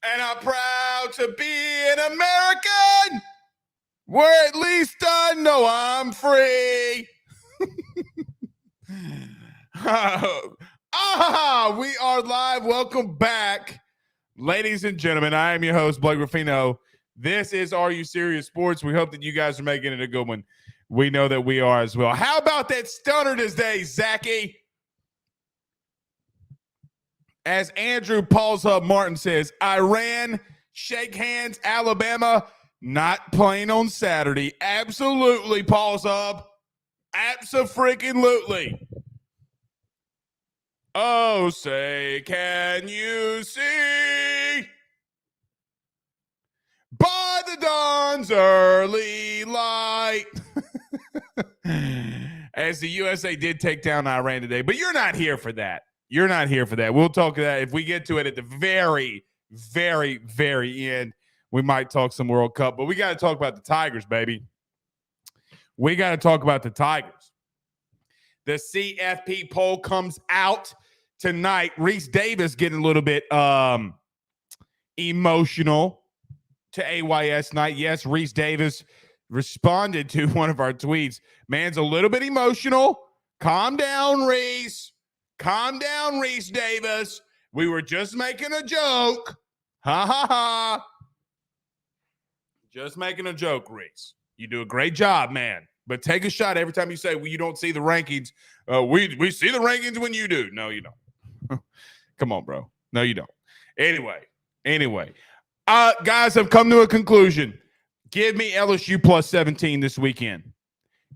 And I'm proud to be an American, where at least I know I'm free. We are live. Welcome back, ladies and gentlemen. I am your host, Blake Ruffino. This is Are You Serious Sports? We hope that you guys are making it a good one. We know that we are as well. How about that stunner today, Zachy? As Andrew Paul's Hub Martin says, Iran, shake hands, Alabama, not playing on Saturday. Absolutely, Paul's Hub. Abso-freaking-lutely. Oh, say, can you see? By the dawn's early light. As the USA did take down Iran today. But you're not here for that. You're not here for that. We'll talk that if we get to it at the very, very, very end. We might talk some World Cup, but we got to talk about the Tigers, baby. We got to talk about the Tigers. The CFP poll comes out tonight. Reese Davis getting a little bit emotional to AYS night. Yes, Reese Davis responded to one of our tweets. Man's a little bit emotional. Calm down, Reese. Calm down, Reese Davis. We were just making a joke. Ha, ha, ha. Just making a joke, Reese. You do a great job, man. But take a shot every time you say, well, you don't see the rankings. We see the rankings when you do. No, you don't. Come on, bro. No, you don't. Anyway. Guys, I've come to a conclusion. Give me LSU plus 17 this weekend.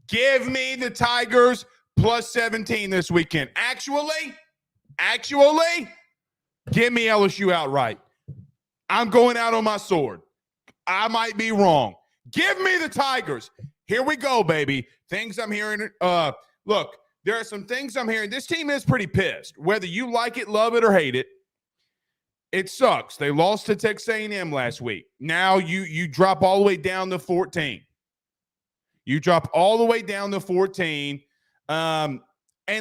Give me the Tigers plus 17 this weekend. Actually, give me LSU outright. I'm going out on my sword. I might be wrong. Give me the Tigers. Here we go, baby. Things I'm hearing. Look, there are some things I'm hearing. This team is pretty pissed. Whether you like it, love it, or hate it, it sucks. They lost to Texas A&M last week. Now you drop all the way down to 14. You drop all the way down to 14. And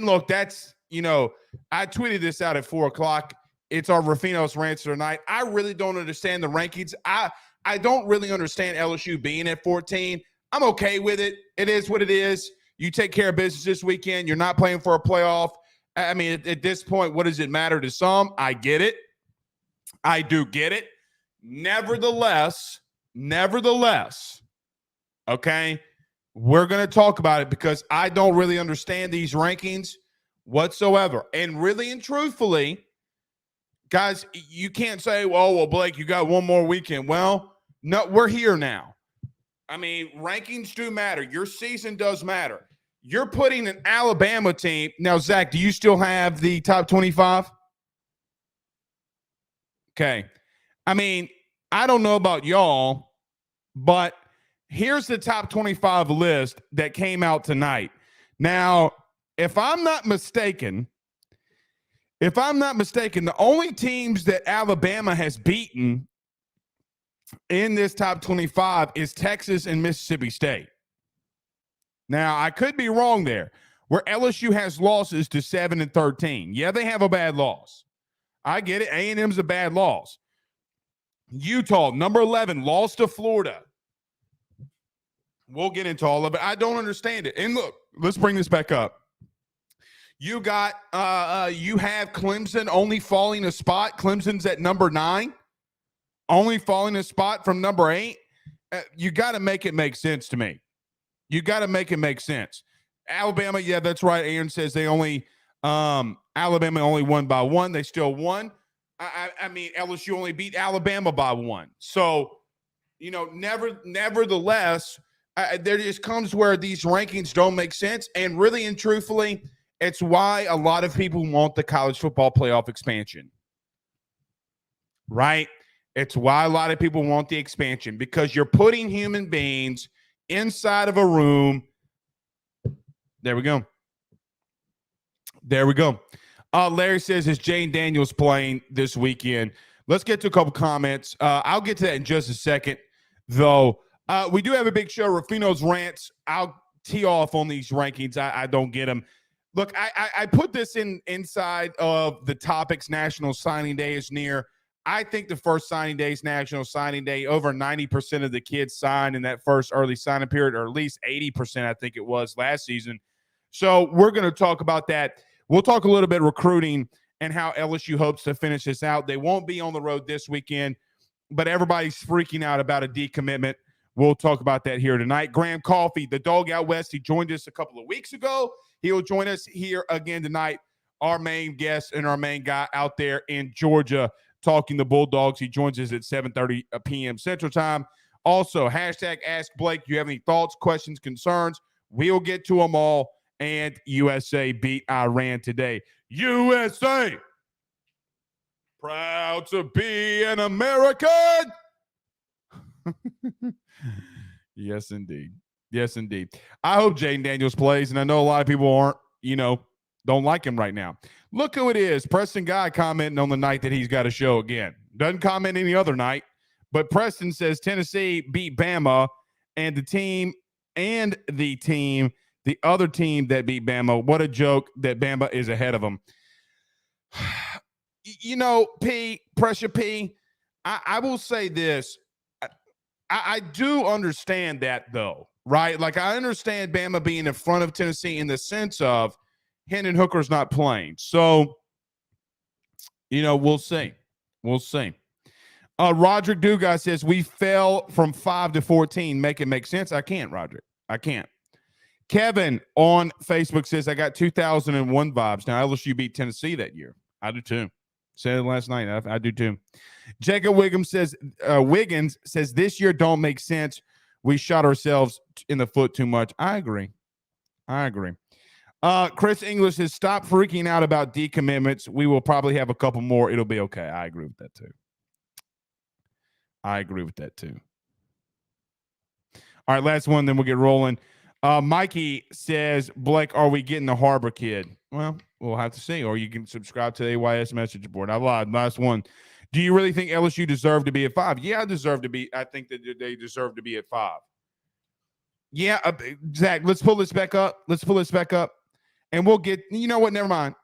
look, that's, I tweeted this out at 4 o'clock. It's our Ruffino's Rants tonight. I really don't understand the rankings. I don't really understand LSU being at 14. I'm okay with it. It is what it is. You take care of business this weekend. You're not playing for a playoff. I mean, at this point, what does it matter to some? I get it. I do get it. Nevertheless, okay, we're going to talk about it because I don't really understand these rankings whatsoever. And really and truthfully, guys, you can't say, well, Blake, you got one more weekend. Well, no, we're here now. I mean, rankings do matter. Your season does matter. You're putting an Alabama team. Now, Zach, do you still have the top 25? Okay. I mean, I don't know about y'all, but here's the top 25 list that came out tonight. Now, if I'm not mistaken, the only teams that Alabama has beaten in this top 25 is Texas and Mississippi State. Now, I could be wrong there, where LSU has losses to 7 and 13. Yeah, they have a bad loss. I get it. A&M's a bad loss. Utah, number 11, lost to Florida. We'll get into all of it. I don't understand it. And look, let's bring this back up. You got you have Clemson only falling a spot. Clemson's at number 9, only falling a spot from number 8. You got to make it make sense to me. You got to make it make sense. Alabama, yeah, that's right. Aaron says they only Alabama only won by 1. They still won. I mean, LSU only beat Alabama by 1. So, nevertheless, there just comes where these rankings don't make sense. And really and truthfully, it's why a lot of people want the college football playoff expansion, right? It's why a lot of people want the expansion, because you're putting human beings inside of a room. There we go. Larry says, is Jane Daniels playing this weekend? Let's get to a couple comments. I'll get to that in just a second, though. We do have a big show, Ruffino's Rants. I'll tee off on these rankings. I don't get them. Look, I put this inside of the topics. National Signing Day is near. I think the first signing day is National Signing Day. Over 90% of the kids signed in that first early signing period, or at least 80%, I think it was last season. So we're going to talk about that. We'll talk a little bit recruiting and how LSU hopes to finish this out. They won't be on the road this weekend, but everybody's freaking out about a decommitment. We'll talk about that here tonight. Graham Coffey, the dog out west, he joined us a couple of weeks ago. He will join us here again tonight. Our main guest and our main guy out there in Georgia talking the Bulldogs. He joins us at 7:30 p.m. Central Time. Also, hashtag Ask Blake. Do you have any thoughts, questions, concerns? We'll get to them all. And USA beat Iran today. USA! Proud to be an American! Yes, indeed. Yes, indeed. I hope Jaden Daniels plays, and I know a lot of people aren't, don't like him right now. Look who it is. Preston Guy commenting on the night that he's got a show again. Doesn't comment any other night, but Preston says Tennessee beat Bama, and the other team that beat Bama. What a joke that Bama is ahead of them. Pressure P, I will say this. I do understand that, though, right? Like, I understand Bama being in front of Tennessee in the sense of Hendon Hooker's not playing. So, we'll see. We'll see. Roderick Dugas says, we fell from 5 to 14. Make it make sense. I can't, Roderick. I can't. Kevin on Facebook says, I got 2001 vibes. Now, LSU beat Tennessee that year. I do, too. Said it last night. I do, too. Jacob Wiggins says, this year don't make sense. We shot ourselves in the foot too much. I agree. Chris English says, stop freaking out about decommitments. We will probably have a couple more. It'll be okay. I agree with that, too. All right, last one, then we'll get rolling. Mikey says, Blake, are we getting the Harbor kid? Well, we'll have to see. Or you can subscribe to the AYS message board. I lied. Last one. Do you really think LSU deserved to be at 5? Yeah, I think that they deserve to be at 5. Yeah, Zach, let's pull this back up. And we'll get, you know what? Never mind.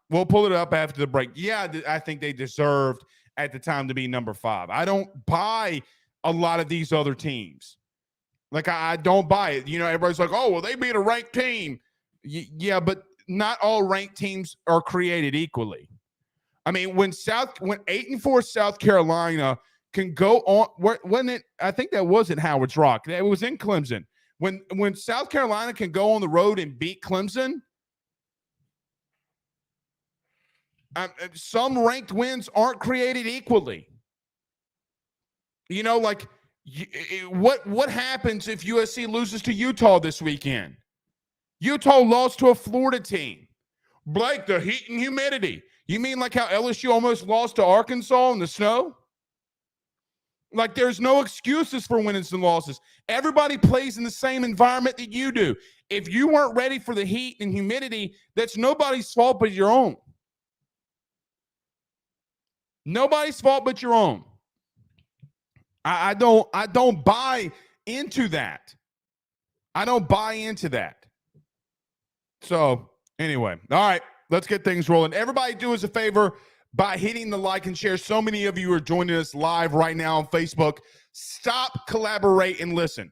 We'll pull it up after the break. Yeah, I think they deserved at the time to be number 5. I don't buy a lot of these other teams. Like, I don't buy it. Everybody's like, oh, well, they beat a ranked team. Yeah, but not all ranked teams are created equally. I mean, when 8-4 South Carolina can go on, I think that was at Howard's Rock. It was in Clemson. When South Carolina can go on the road and beat Clemson, some ranked wins aren't created equally. What happens if USC loses to Utah this weekend? Utah lost to a Florida team. Blake, the heat and humidity. You mean like how LSU almost lost to Arkansas in the snow? Like, there's no excuses for wins and losses. Everybody plays in the same environment that you do. If you weren't ready for the heat and humidity, that's nobody's fault but your own. Nobody's fault but your own. I don't buy into that. So, anyway, all right, let's get things rolling. Everybody do us a favor by hitting the like and share. So many of you are joining us live right now on Facebook. Stop, collaborate, and listen.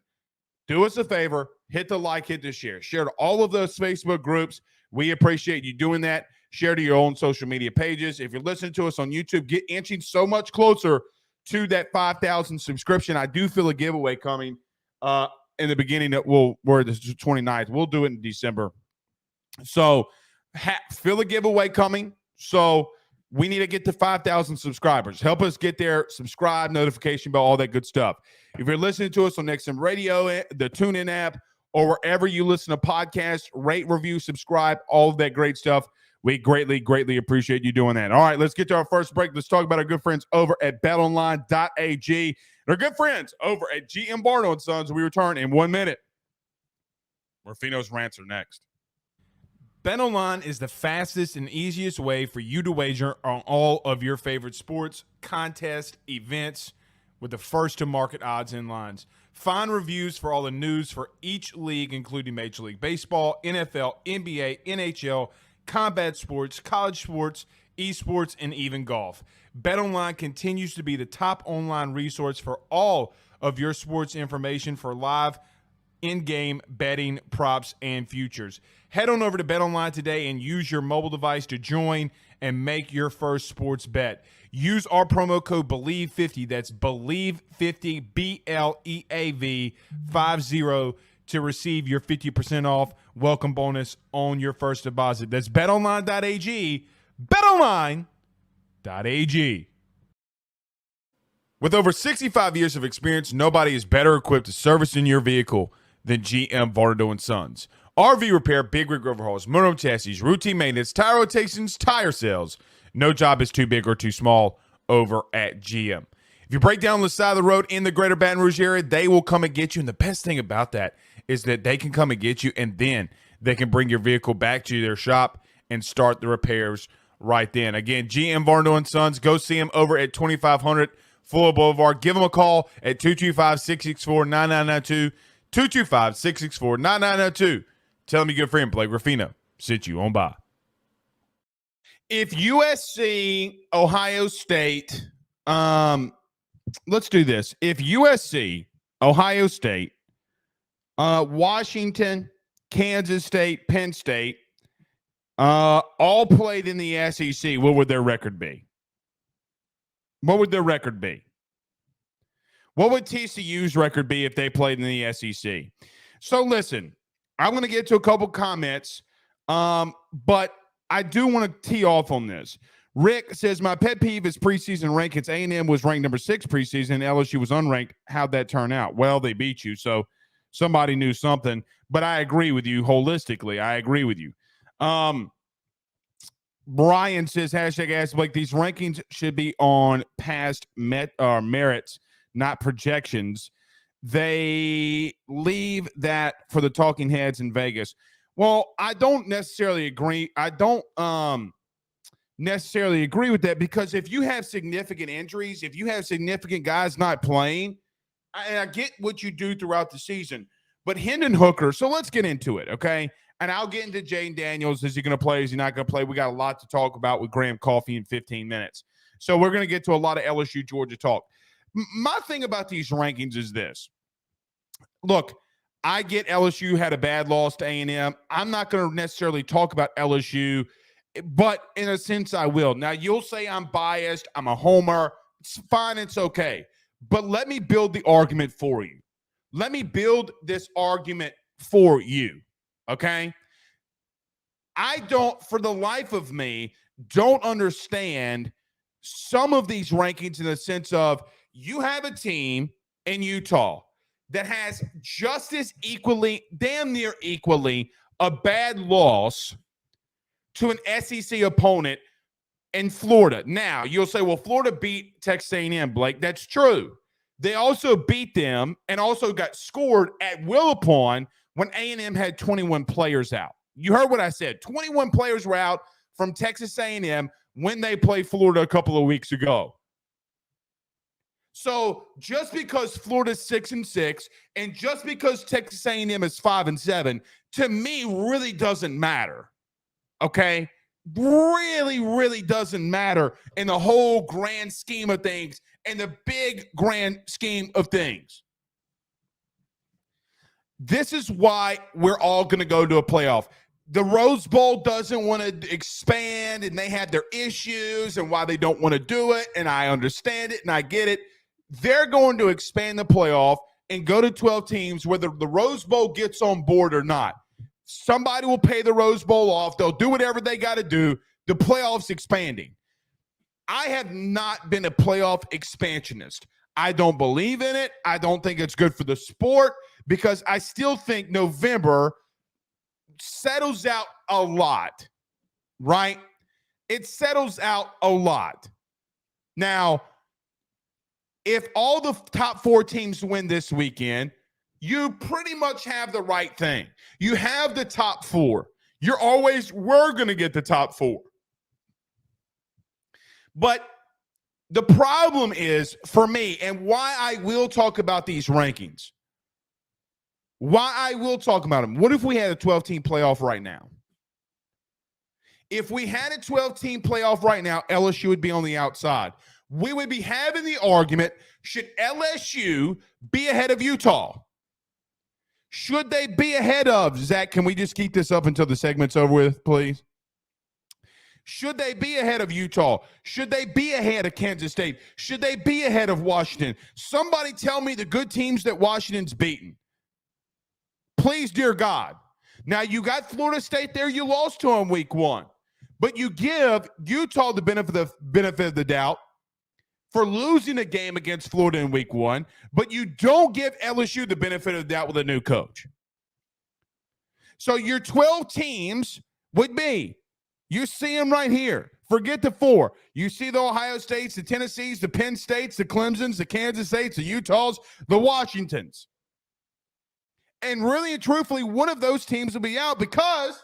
Do us a favor, hit the like, hit the share. Share to all of those Facebook groups. We appreciate you doing that. Share to your own social media pages. If you're listening to us on YouTube, get inching so much closer to that 5,000 subscription. I do feel a giveaway coming in the beginning. We're the 29th. We'll do it in December. So feel a giveaway coming. So we need to get to 5,000 subscribers. Help us get there. Subscribe, notification bell, all that good stuff. If you're listening to us on XM Radio, the TuneIn app, or wherever you listen to podcasts, rate, review, subscribe, all of that great stuff. We greatly, greatly appreciate you doing that. All right, let's get to our first break. Let's talk about our good friends over at betonline.ag and our good friends over at GM Barno & Sons. We return in 1 minute. Rufino's rants are next. BetOnline is the fastest and easiest way for you to wager on all of your favorite sports, contests, events with the first-to-market odds and lines. Find reviews for all the news for each league, including Major League Baseball, NFL, NBA, NHL, combat sports, college sports, esports, and even golf. BetOnline continues to be the top online resource for all of your sports information for live in-game betting, props, and futures. Head on over to BetOnline today and use your mobile device to join and make your first sports bet. Use our promo code BELIEVE50, that's BELIEVE50, BLEAV 50, to receive your 50% off welcome bonus on your first deposit. That's betonline.ag, betonline.ag. With over 65 years of experience, nobody is better equipped to service in your vehicle than GM Varnado & Sons. RV repair, big rig overhauls, motorhome chassis, routine maintenance, tire rotations, tire sales. No job is too big or too small over at GM. If you break down the side of the road in the greater Baton Rouge area, they will come and get you. And the best thing about that is that they can come and get you, and then they can bring your vehicle back to their shop and start the repairs right then. Again, GM Varnado & Sons, go see them over at 2500 Fuller Boulevard. Give them a call at 225-664-9992, 225-664-9992. Tell them your good friend Blake Ruffino sent you on by. If USC, Ohio State, let's do this. If USC, Ohio State, Washington, Kansas State, Penn State, all played in the SEC, what would their record be? What would their record be? What would TCU's record be if they played in the SEC? So listen, I'm going to get to a couple comments, but I do want to tee off on this. Rick says, my pet peeve is preseason rankings. A&M was ranked number 6 preseason, and LSU was unranked. How'd that turn out? Well, they beat you, so somebody knew something. But I agree with you holistically. I agree with you. Brian says, hashtag Ask Blake, these rankings should be on past merits, not projections. They leave that for the talking heads in Vegas. Well, I don't necessarily agree. I don't necessarily agree with that, because if you have significant injuries, if you have significant guys not playing, and I get what you do throughout the season, but Hendon Hooker, so let's get into it, okay? And I'll get into Jane Daniels. Is he going to play? Is he not going to play? We got a lot to talk about with Graham Coffey in 15 minutes. So we're going to get to a lot of LSU Georgia talk. My thing about these rankings is this. Look, I get LSU had a bad loss to A&M. I'm not going to necessarily talk about LSU, but in a sense I will. Now, you'll say I'm biased. I'm a homer. It's fine. It's okay. But let me build the argument for you. Let me build this argument for you, okay? I don't, for the life of me, don't understand some of these rankings in the sense of you have a team in Utah that has just as equally, damn near equally, a bad loss to an SEC opponent in Florida. Now, you'll say, well, Florida beat Texas A&M, Blake. That's true. They also beat them and also got scored at will upon when A&M had 21 players out. You heard what I said. 21 players were out from Texas A&M when they played Florida a couple of weeks ago. So just because Florida's 6-6 and just because Texas A&M is 5-7, to me really doesn't matter. Okay? Really, really doesn't matter in the whole grand scheme of things and the big grand scheme of things. This is why we're all going to go to a playoff. The Rose Bowl doesn't want to expand, and they have their issues and why they don't want to do it, and I understand it and I get it. They're going to expand the playoff and go to 12 teams, whether the Rose Bowl gets on board or not. Somebody will pay the Rose Bowl off. They'll do whatever they got to do. The playoff's expanding. I have not been a playoff expansionist. I don't believe in it. I don't think it's good for the sport because I still think November settles out a lot, right? It settles out a lot. Now, if all the top 4 teams win this weekend, you pretty much have the right thing. You have the top 4. We're going to get the top 4. But the problem is, for me, and why I will talk about these rankings, why I will talk about them. What if we had a 12-team playoff right now? If we had a 12-team playoff right now, LSU would be on the outside. We would be having the argument, should LSU be ahead of Utah? Should they be ahead of, Zach, can we just keep this up until the segment's over with, please? Should they be ahead of Utah? Should they be ahead of Kansas State? Should they be ahead of Washington? Somebody tell me the good teams that Washington's beaten. Please, dear God. Now, you got Florida State there. You lost to them week 1. But you give Utah the benefit of the doubt for losing a game against Florida in week 1, but you don't give LSU the benefit of the doubt with a new coach. So your 12 teams would be, you see them right here. Forget the 4. You see the Ohio States, the Tennessees, the Penn States, the Clemsons, the Kansas States, the Utahs, the Washingtons. And really and truthfully, one of those teams will be out because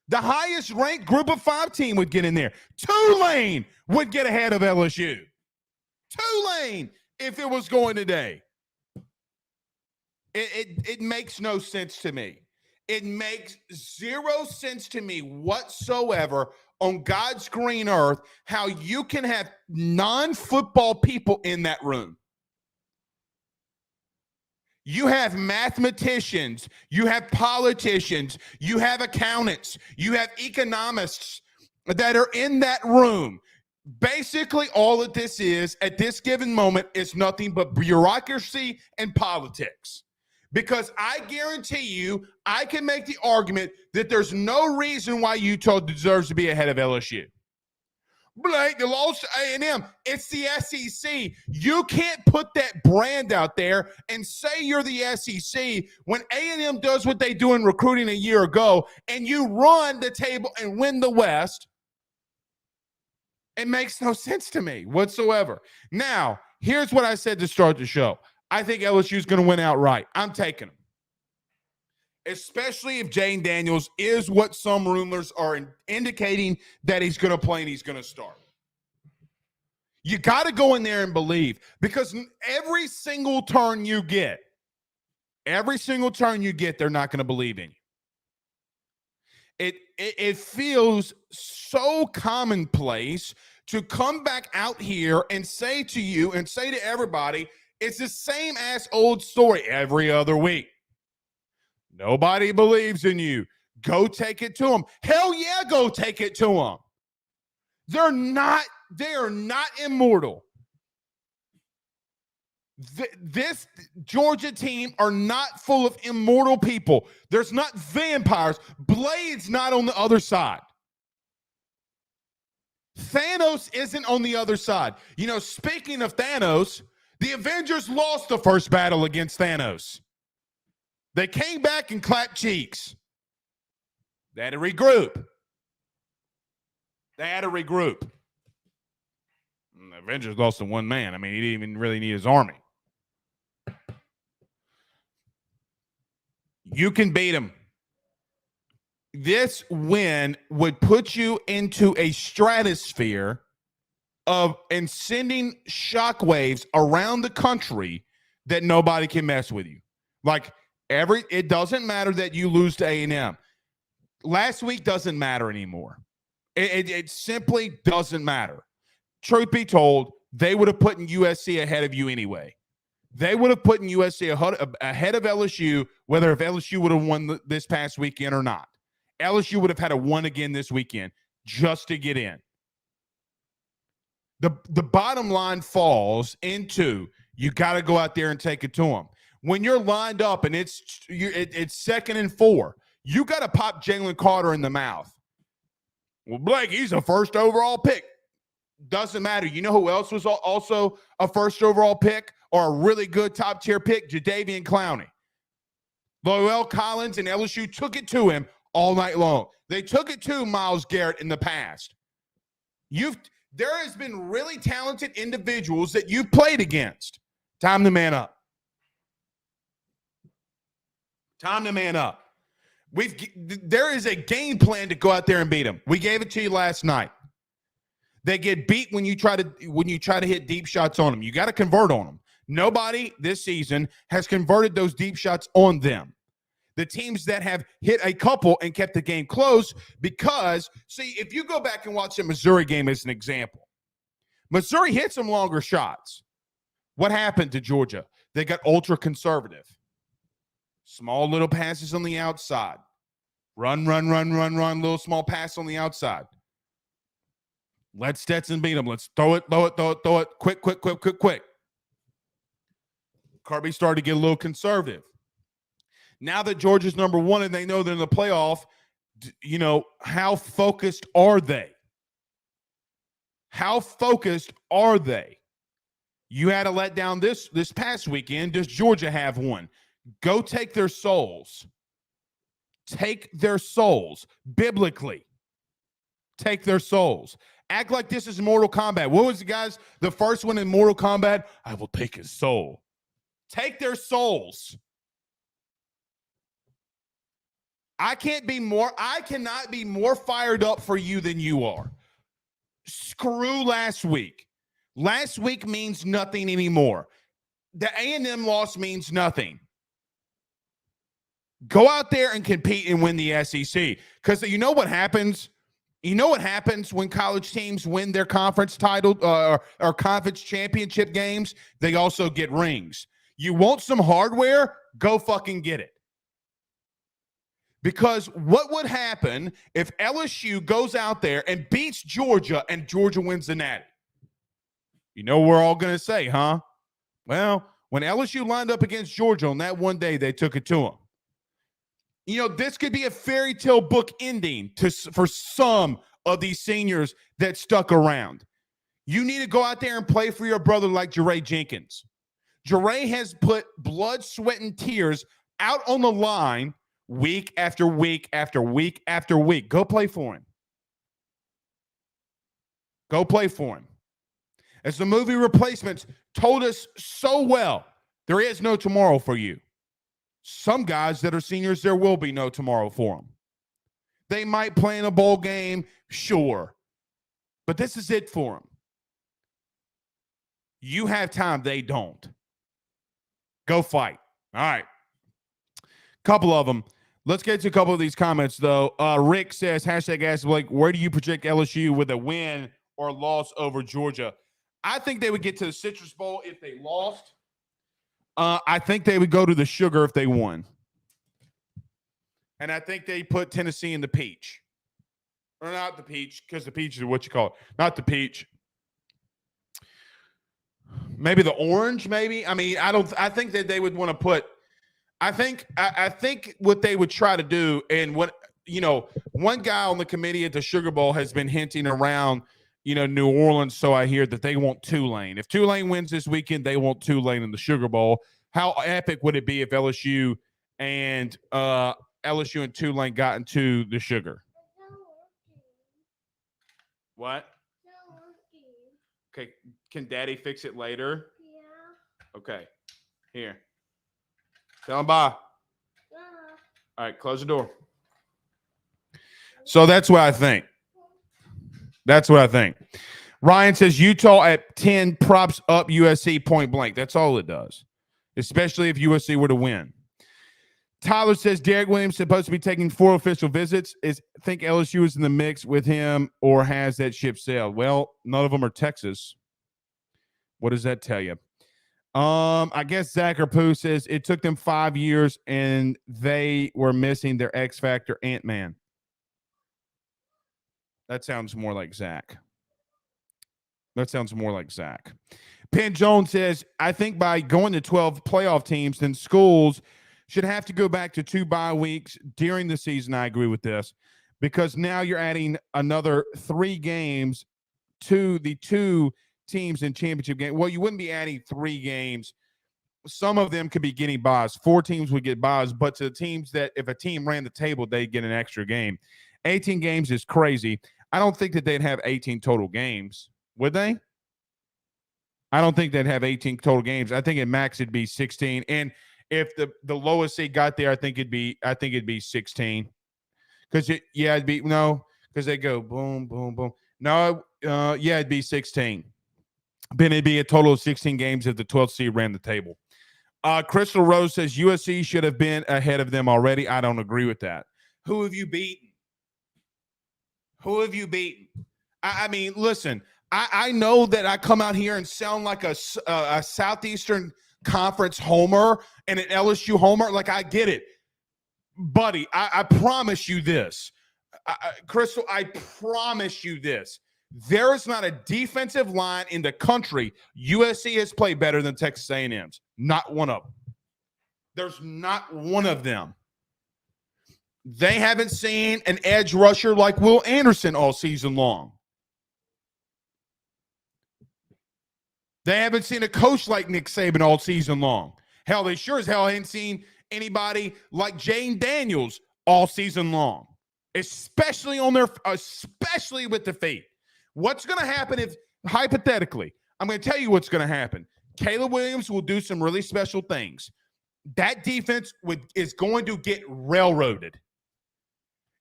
the highest ranked group of 5 team would get in there. Tulane would get ahead of LSU. Tulane, if it was going today. It makes no sense to me. It makes zero sense to me whatsoever on God's green earth how you can have non-football people in that room. You have mathematicians, you have politicians, you have accountants, you have economists that are in that room. Basically, all that this is at this given moment is nothing but bureaucracy and politics. Because I guarantee you, I can make the argument that there's no reason why Utah deserves to be ahead of LSU. Blake, they lost to A&M. It's the SEC. You can't put that brand out there and say you're the SEC when A&M does what they do in recruiting a year ago and you run the table and win the West. It makes no sense to me whatsoever. Now, here's what I said to start the show. I think LSU is going to win outright. I'm taking them. Especially if Jane Daniels is what some rumors are indicating that he's going to play and he's going to start. You got to go in there and believe, because every single turn you get, they're not going to believe in you. It feels so commonplace to come back out here and say to you and say to everybody, it's the same ass old story every other week. Nobody believes in you. Go take it to them. Hell yeah, go take it to them. They are not immortal. This Georgia team are not full of immortal people. There's not vampires. Blade's not on the other side. Thanos isn't on the other side. You know, speaking of Thanos, the Avengers lost the first battle against Thanos. They came back and clapped cheeks. They had to regroup. The Avengers lost to one man. I mean, he didn't even really need his army. You can beat him. This win would put you into a stratosphere and sending shockwaves around the country that nobody can mess with you. Like, it doesn't matter that you lose to A&M. Last week doesn't matter anymore. It simply doesn't matter. Truth be told, they would have put USC ahead of you anyway. They would have put USC ahead of LSU, whether if LSU would have won this past weekend or not. LSU would have had to win again this weekend just to get in. The bottom line falls into you got to go out there and take it to them. When you're lined up and it's 2nd and 4, you got to pop Jalen Carter in the mouth. Well, Blake, he's a first overall pick. Doesn't matter. You know who else was also a first overall pick or a really good top-tier pick? Jadeveon Clowney. Loel Collins and LSU took it to him all night long. They took it to Myles Garrett in the past. There has been really talented individuals that you've played against. Time to man up. Time to man up. There is a game plan to go out there and beat them. We gave it to you last night. They get beat when you try to hit deep shots on them. You got to convert on them. Nobody this season has converted those deep shots on them. The teams that have hit a couple and kept the game close because, see, if you go back and watch the Missouri game as an example, Missouri hit some longer shots. What happened to Georgia? They got ultra conservative. Small little passes on the outside. Run, little small pass on the outside. Let Stetson beat them. Let's throw it. Quick. Kirby started to get a little conservative. Now that Georgia's number one and they know they're in the playoff, how focused are they? How focused are they? You had a letdown this past weekend. Does Georgia have one? Go take their souls. Take their souls. Biblically. Take their souls. Act like this is Mortal Kombat. What was the first one in Mortal Kombat? I will take his soul. Take their souls. I cannot be more fired up for you than you are. Screw last week. Last week means nothing anymore. The A&M loss means nothing. Go out there and compete and win the SEC. Because you know what happens? You know what happens when college teams win their conference title or conference championship games? They also get rings. You want some hardware? Go fucking get it. Because what would happen if LSU goes out there and beats Georgia and Georgia wins the Natty? You know what we're all going to say, huh? Well, when LSU lined up against Georgia on that one day, they took it to them. This could be a fairy tale book ending for some of these seniors that stuck around. You need to go out there and play for your brother like Jeray Jenkins. Jeray has put blood, sweat, and tears out on the line week after week after week after week. Go play for him. Go play for him. As the movie Replacements told us so well, there is no tomorrow for you. Some guys that are seniors, there will be no tomorrow for them. They might play in a bowl game, sure. But this is it for them. You have time, they don't. Go fight. All right. Couple of them. Let's get to a couple of these comments, though. Rick says, #Ask Blake, where do you project LSU with a win or loss over Georgia? I think they would get to the Citrus Bowl if they lost. I think they would go to the Sugar if they won. And I think they put Tennessee in the Peach. Or not the Peach, because the Peach is what you call it. Not the Peach. Maybe the Orange, maybe. I mean, I think that they would want to put I think what they would try to do, and one guy on the committee at the Sugar Bowl has been hinting around, New Orleans, so I hear that they want Tulane. If Tulane wins this weekend, they want Tulane in the Sugar Bowl. How epic would it be if LSU and Tulane got into the Sugar? What? Okay, can Daddy fix it later? Yeah. Okay, here. Tell him bye. All right, close the door. So that's what I think. Ryan says Utah at 10 props up USC point blank. That's all it does, especially if USC were to win. Tyler says Derek Williams supposed to be taking 4 official visits. Think LSU is in the mix with him or has that ship sailed? Well, none of them are Texas. What does that tell you? I guess Zachary Pooh says it took them 5 years and they were missing their X Factor Ant-Man. That sounds more like Zach. Penn Jones says, I think by going to 12 playoff teams, then schools should have to go back to 2 bye weeks during the season. I agree with this because now you're adding another 3 games to the 2 teams in championship game. Well, you wouldn't be adding 3 games. Some of them could be getting buys. 4 teams would get buys, but to the teams that if a team ran the table, they'd get an extra game. 18 games is crazy. I don't think that they'd have 18 total games. Would they? I don't think they'd have 18 total games. I think at max it'd be 16. And if the lowest seed got there, I think it'd be 16. Because they go boom, boom, boom. No, it'd be 16. Then it'd be a total of 16 games if the 12th seed ran the table. Crystal Rose says USC should have been ahead of them already. I don't agree with that. Who have you beaten? Who have you beaten? I mean, listen, I know that I come out here and sound like a Southeastern Conference homer and an LSU homer. Like, I get it. Buddy, I promise you this. Crystal, I promise you this. There is not a defensive line in the country USC has played better than Texas A&M's. Not one of them. There's not one of them. They haven't seen an edge rusher like Will Anderson all season long. They haven't seen a coach like Nick Saban all season long. Hell, they sure as hell ain't seen anybody like Jane Daniels all season long, especially with the feet. What's going to happen if, hypothetically, I'm going to tell you what's going to happen. Caleb Williams will do some really special things. That defense is going to get railroaded.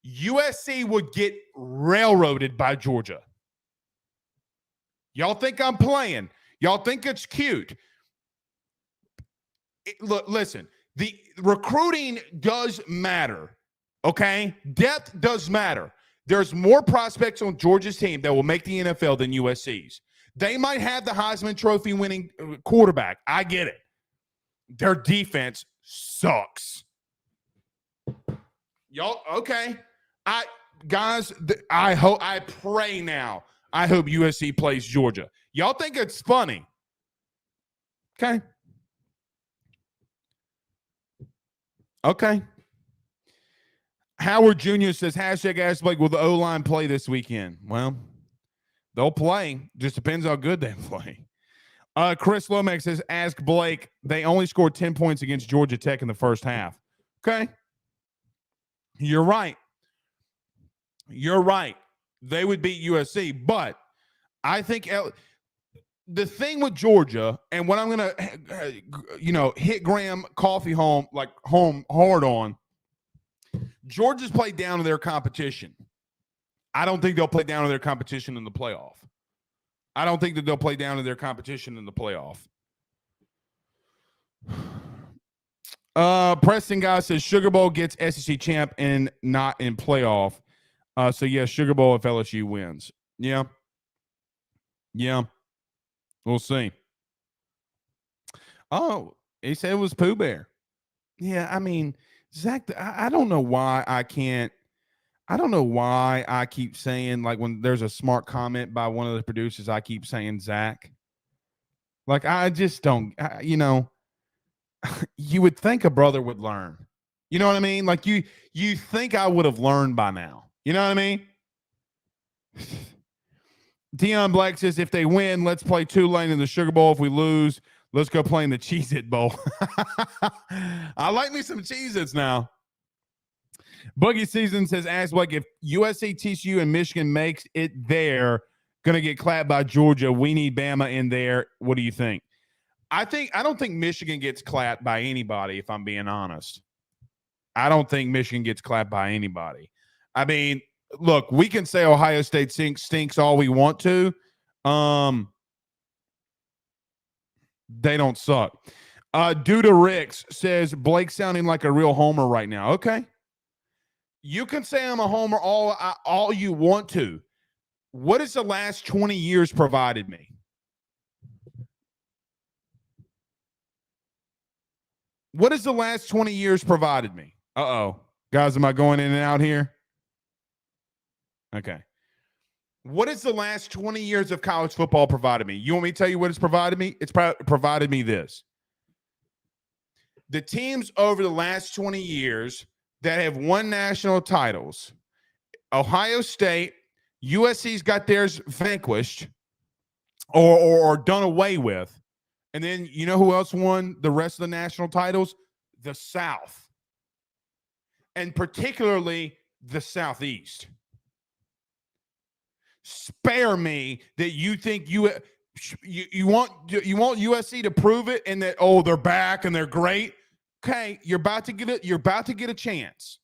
USC would get railroaded by Georgia. Y'all think I'm playing. Y'all think it's cute. Look, listen, the recruiting does matter, okay? Depth does matter. There's more prospects on Georgia's team that will make the NFL than USC's. They might have the Heisman Trophy winning quarterback. I get it. Their defense sucks. Y'all, okay. I pray now. I hope USC plays Georgia. Y'all think it's funny. Okay. Okay. Howard Jr. says, hashtag Ask Blake, will the O-line play this weekend? Well, they'll play. Just depends how good they play. Chris Lomax says, ask Blake. They only scored 10 points against Georgia Tech in the first half. Okay. You're right. You're right. They would beat USC, but I think the thing with Georgia, and what I'm going to, hit Graham Coffey home hard on, Georgia's played down to their competition. I don't think they'll play down to their competition in the playoff. I don't think that they'll play down to their competition in the playoff. Preston Guy says Sugar Bowl gets SEC champ and not in playoff. So yeah, Sugar Bowl if LSU wins. Yeah. We'll see. Oh, he said it was Pooh Bear. Yeah, I mean, Zach, I don't know why I keep saying, like, when there's a smart comment by one of the producers, I keep saying Zach. Like, I just don't, you would think a brother would learn. You know what I mean? Like, you think I would have learned by now. You know what I mean? Deion Black says, if they win, let's play Tulane in the Sugar Bowl. If we lose, let's go play in the Cheez-It Bowl. I like me some Cheez-Its now. Boogie Season says, ask Blake, if USC, TCU, and Michigan makes it there, going to get clapped by Georgia. We need Bama in there. What do you think? I don't think Michigan gets clapped by anybody, if I'm being honest. I don't think Michigan gets clapped by anybody. I mean, look, we can say Ohio State stinks all we want to. They don't suck. Duda Ricks says, Blake sounding like a real homer right now. Okay. You can say I'm a homer all you want to. What has the last 20 years provided me? What has the last 20 years provided me? Uh-oh. Guys, am I going in and out here? Okay. What has the last 20 years of college football provided me? You want me to tell you what it's provided me? It's provided me this. The teams over the last 20 years that have won national titles, Ohio State, USC's got theirs vanquished or done away with. And then you know who else won the rest of the national titles? The South. And particularly the Southeast. Spare me that you think you want USC to prove it and that, oh, they're back and they're great. Okay, you're about to get a chance.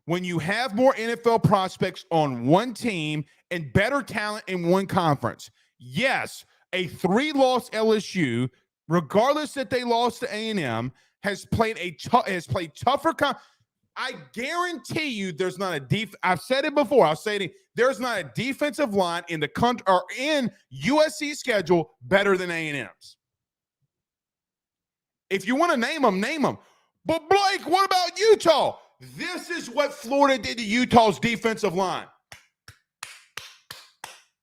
When you have more NFL prospects on one team and better talent in one conference. Yes, a 3-loss LSU regardless that they lost to A&M, has played tougher. I guarantee you, there's not a I've said it before. I'll say it. There's not a defensive line in the country or in USC schedule better than A&M's. If you want to name them, name them. But Blake, what about Utah? This is what Florida did to Utah's defensive line.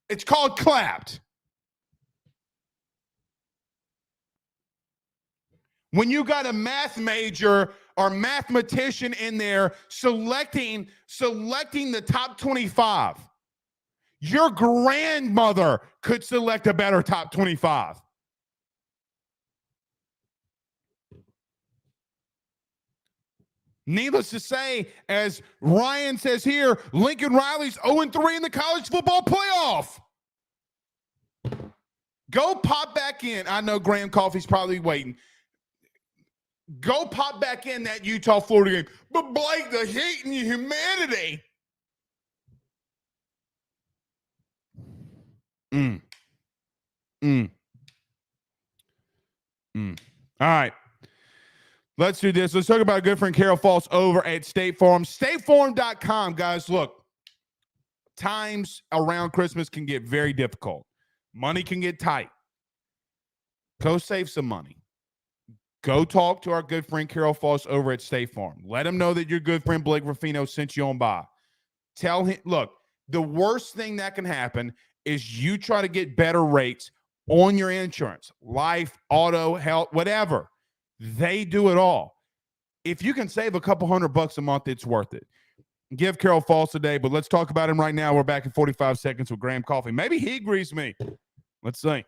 It's called clapped. When you got a math major or mathematician in there selecting the top 25, your grandmother could select a better top 25. Needless to say, as Ryan says here, Lincoln Riley's 0-3 in the college football playoff. Go pop back in. I know Graham Coffey's probably waiting. Go pop back in that Utah-Florida game. But Blake, the heat and the humanity. All right. Let's do this. Let's talk about a good friend, Carol Falls, over at State Farm. StateFarm.com, guys. Look, times around Christmas can get very difficult. Money can get tight. Go save some money. Go talk to our good friend, Carol Falls, over at State Farm. Let him know that your good friend, Blake Ruffino, sent you on by. Tell him, look, the worst thing that can happen is you try to get better rates on your insurance, life, auto, health, whatever. They do it all. If you can save a couple $100 a month, it's worth it. Give Carol Falls today, but let's talk about him right now. We're back in 45 seconds with Graham Coffey. Maybe he agrees with me. Let's see.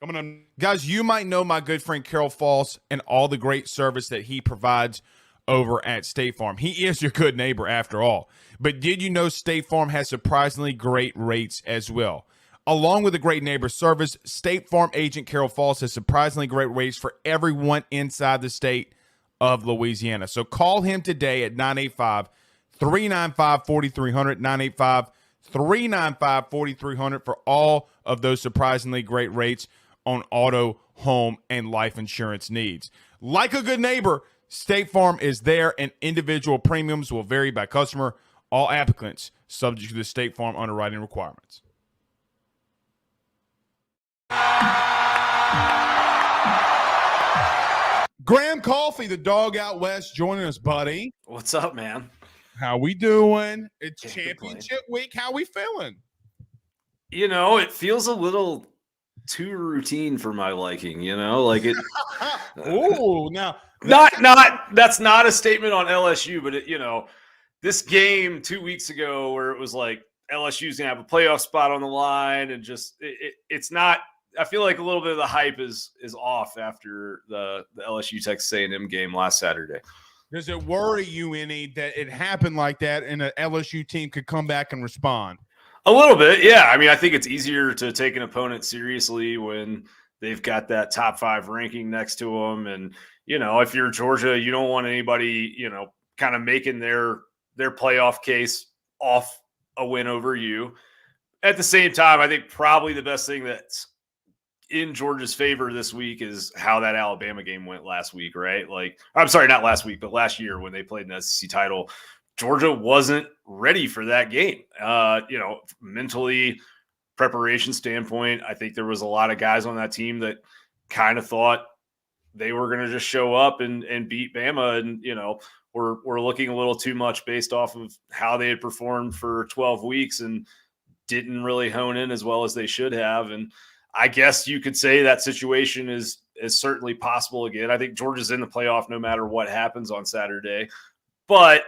Coming on. Guys, you might know my good friend Carol Falls and all the great service that he provides over at State Farm. He is your good neighbor after all. But did you know State Farm has surprisingly great rates as well? Along with the great neighbor service, State Farm agent Carol Falls has surprisingly great rates for everyone inside the state of Louisiana. So call him today at 985-395-4300, 985-395-4300 for all of those surprisingly great rates on auto, home, and life insurance needs. Like a good neighbor, State Farm is there, and individual premiums will vary by customer. All applicants subject to the State Farm underwriting requirements. Graham Coffey, the dog out west, joining us, buddy. What's up, man? How we doing? It's championship week. How we feeling? You know, it feels a little too routine for my liking, you know, like it. Oh, now that's not a statement on LSU, but you know, this game 2 weeks ago where it was like LSU's gonna have a playoff spot on the line, and just it's not. I feel like a little bit of the hype is off after the LSU Texas A&M game last Saturday. Does it worry you any that it happened like that and an LSU team could come back and respond? A little bit, yeah. I mean, I think it's easier to take an opponent seriously when they've got that top 5 ranking next to them. And, you know, if you're Georgia, you don't want anybody, you know, kind of making their playoff case off a win over you. At the same time, I think probably the best thing that's in Georgia's favor this week is how that Alabama game went last week, right? Like, I'm sorry, not last week, but last year when they played in the SEC title. Georgia wasn't ready for that game. You know, mentally, preparation standpoint, I think there was a lot of guys on that team that kind of thought they were going to just show up and beat Bama. And, you know, we're looking a little too much based off of how they had performed for 12 weeks and didn't really hone in as well as they should have. And I guess you could say that situation is certainly possible again. I think Georgia's in the playoff no matter what happens on Saturday. But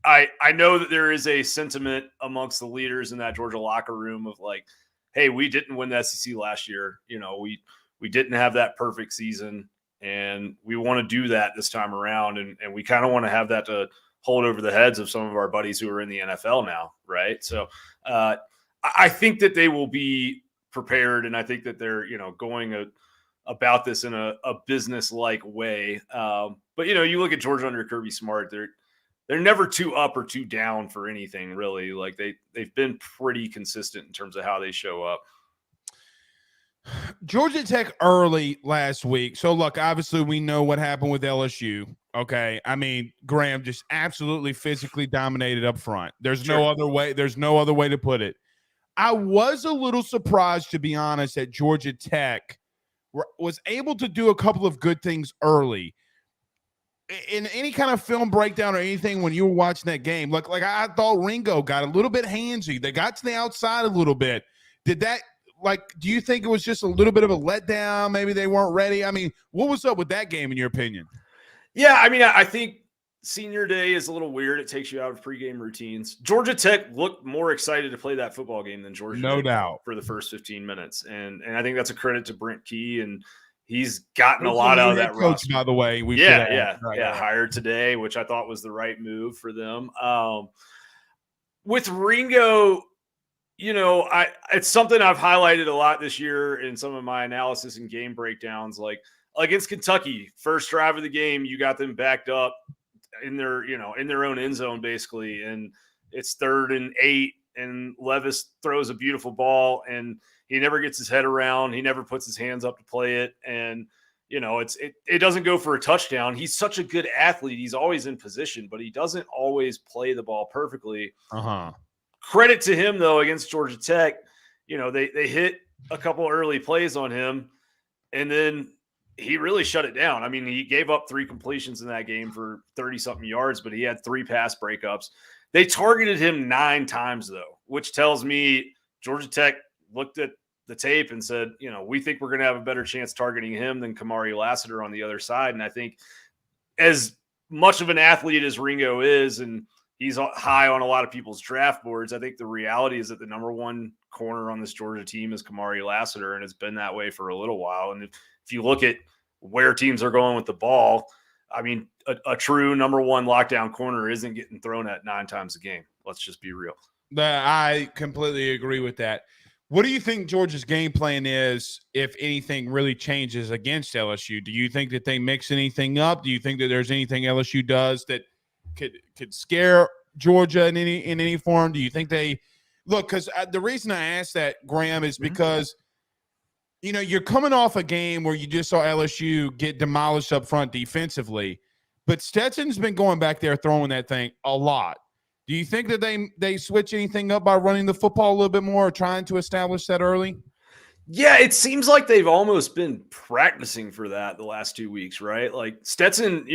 I know that there is a sentiment amongst the leaders in that Georgia locker room of like, hey, we didn't win the SEC last year. You know, we didn't have that perfect season, and we want to do that this time around. And we kind of want to have that to hold over the heads of some of our buddies who are in the NFL now, right? So I think that they will be prepared, and I think that they're, you know, going about this in a business-like way. But, you know, you look at Georgia under Kirby Smart, they're never too up or too down for anything, really. Like they've been pretty consistent in terms of how they show up. Georgia Tech early last week. So look, obviously we know what happened with LSU. Okay. I mean, Graham just absolutely physically dominated up front. There's Sure. no other way. There's no other way to put it. I was a little surprised, to be honest, that Georgia Tech was able to do a couple of good things early. In any kind of film breakdown or anything when you were watching that game, like I thought Ringo got a little bit handsy. They got to the outside a little bit. Did that, like, do you think it was just a little bit of a letdown? Maybe they weren't ready. I mean, what was up with that game in your opinion? Yeah, I mean, I think senior day is a little weird. It takes you out of pregame routines. Georgia Tech looked more excited to play that football game than Georgia No did doubt. for the first 15 minutes. And I think that's a credit to Brent Key, and he's gotten a lot out of that coach, roster. by the way. Hired today, which I thought was the right move for them. With Ringo, it's something I've highlighted a lot this year in some of my analysis and game breakdowns. Like against Kentucky, first drive of the game, you got them backed up in their own end zone basically, and it's 3rd and 8, and Levis throws a beautiful ball, and he never gets his head around. He never puts his hands up to play it, and it doesn't go for a touchdown. He's such a good athlete. He's always in position, but he doesn't always play the ball perfectly. Credit to him, though, against Georgia Tech. They hit a couple early plays on him, and then he really shut it down. I mean, he gave up 3 completions in that game for 30-something yards, but he had 3 pass breakups. They targeted him 9 times, though, which tells me Georgia Tech looked at the tape and said, we think we're going to have a better chance targeting him than Kamari Lassiter on the other side. And I think as much of an athlete as Ringo is, and he's high on a lot of people's draft boards, I think the reality is that the number 1 corner on this Georgia team is Kamari Lassiter, and it's been that way for a little while. And if you look at where teams are going with the ball, I mean, a true number 1 lockdown corner isn't getting thrown at 9 times a game. Let's just be real. I completely agree with that. What do you think Georgia's game plan is if anything really changes against LSU? Do you think that they mix anything up? Do you think that there's anything LSU does that could scare Georgia in any form? Do you think they look? Because the reason I asked that, Graham, is because you're coming off a game where you just saw LSU get demolished up front defensively, but Stetson's been going back there throwing that thing a lot. Do you think that they switch anything up by running the football a little bit more or trying to establish that early? Yeah, it seems like they've almost been practicing for that the last 2 weeks, right? Like Stetson,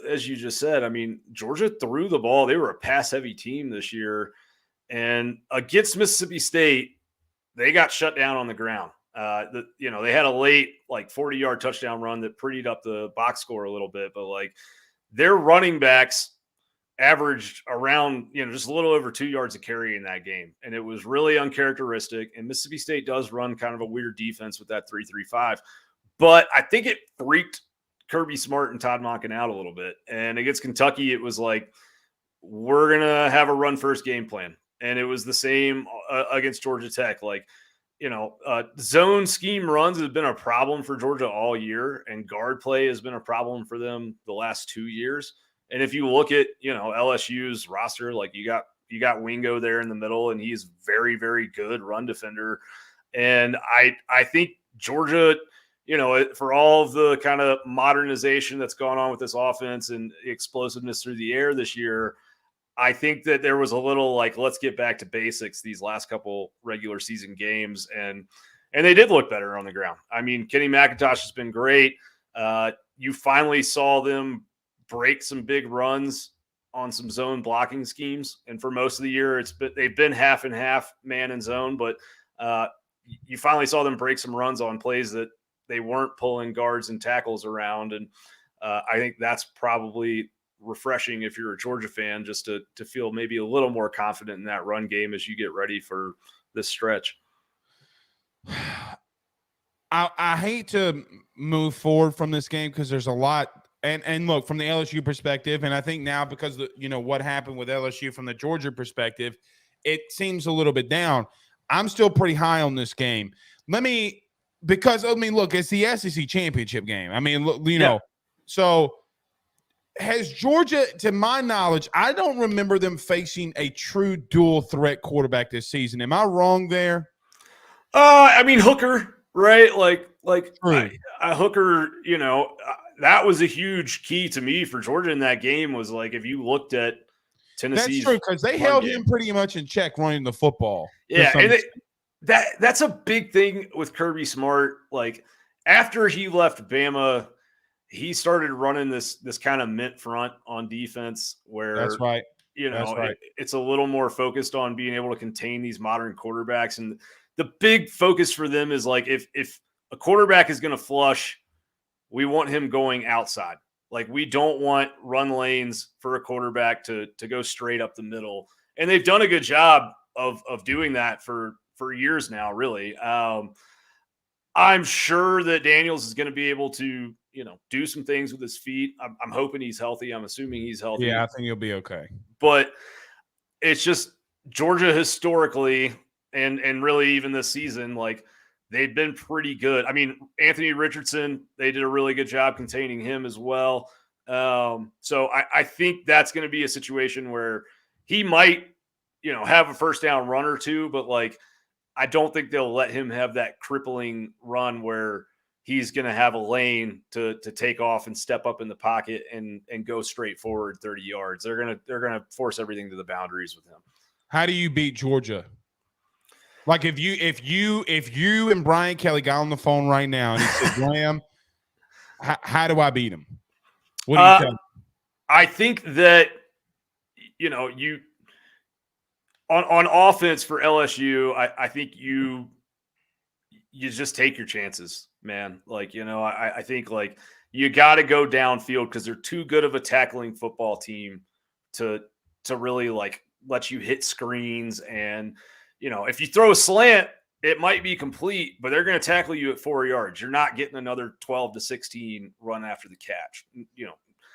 as you just said, I mean, Georgia threw the ball. They were a pass-heavy team this year. And against Mississippi State, they got shut down on the ground. They had a late, 40-yard touchdown run that prettied up the box score a little bit. But, their running backs averaged around, just a little over 2 yards a carry in that game. And it was really uncharacteristic. And Mississippi State does run kind of a weird defense with that 3-3-5. But I think it freaked Kirby Smart and Todd Monken out a little bit. And against Kentucky, it was like, we're going to have a run-first game plan. And it was the same against Georgia Tech. Zone scheme runs has been a problem for Georgia all year. And guard play has been a problem for them the last 2 years. And if you look at, LSU's roster, you got Wingo there in the middle, and he's very, very good run defender. And I think Georgia, for all of the kind of modernization that's gone on with this offense and explosiveness through the air this year, I think that there was a little let's get back to basics these last couple regular season games. And they did look better on the ground. I mean, Kenny McIntosh has been great. You finally saw them break some big runs on some zone blocking schemes. And for most of the year, they've been half and half, man and zone, but you finally saw them break some runs on plays that they weren't pulling guards and tackles around. And I think that's probably refreshing if you're a Georgia fan, just to feel maybe a little more confident in that run game as you get ready for this stretch. I hate to move forward from this game because there's a lot. And look, from the LSU perspective, and I think now because what happened with LSU from the Georgia perspective, it seems a little bit down. I'm still pretty high on this game. Look, it's the SEC championship game. I mean, look, so has Georgia, to my knowledge, I don't remember them facing a true dual threat quarterback this season. Am I wrong there? I mean, Hooker, Right? True. Hooker, that was a huge key to me for Georgia in that game was like, if you looked at That's true Tennessee's because they run held game. him pretty much in check running the football. Yeah. And that's a big thing with Kirby Smart. Like after he left Bama, he started running this kind of mint front on defense where That's right. That's right. it's a little more focused on being able to contain these modern quarterbacks. And the big focus for them is like if a quarterback is going to flush, we want him going outside. Like we don't want run lanes for a quarterback to go straight up the middle. And they've done a good job of doing that for years now, really. I'm sure that Daniels is going to be able to, do some things with his feet. I'm hoping he's healthy. I'm assuming he's healthy. Yeah, I think he'll be okay. But it's just Georgia historically and really even this season, like they've been pretty good. I mean, Anthony Richardson, they did a really good job containing him as well. So I think that's going to be a situation where he might, have a first down run or two, but like I don't think they'll let him have that crippling run where he's going to have a lane to take off and step up in the pocket and go straight forward 30 yards. They're going to force everything to the boundaries with him. How do you beat Georgia? Like if you and Brian Kelly got on the phone right now and he said, Graham, how do I beat him? What do you tell me? I think that, you on offense for LSU, I think you just take your chances, man. Like, I think like you got to go downfield because they're too good of a tackling football team to really like let you hit screens. And, if you throw a slant, it might be complete, but they're going to tackle you at 4 yards. You're not getting another 12 to 16 run after the catch.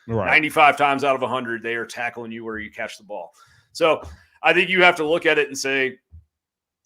Right. 95 times out of 100, they are tackling you where you catch the ball. So I think you have to look at it and say,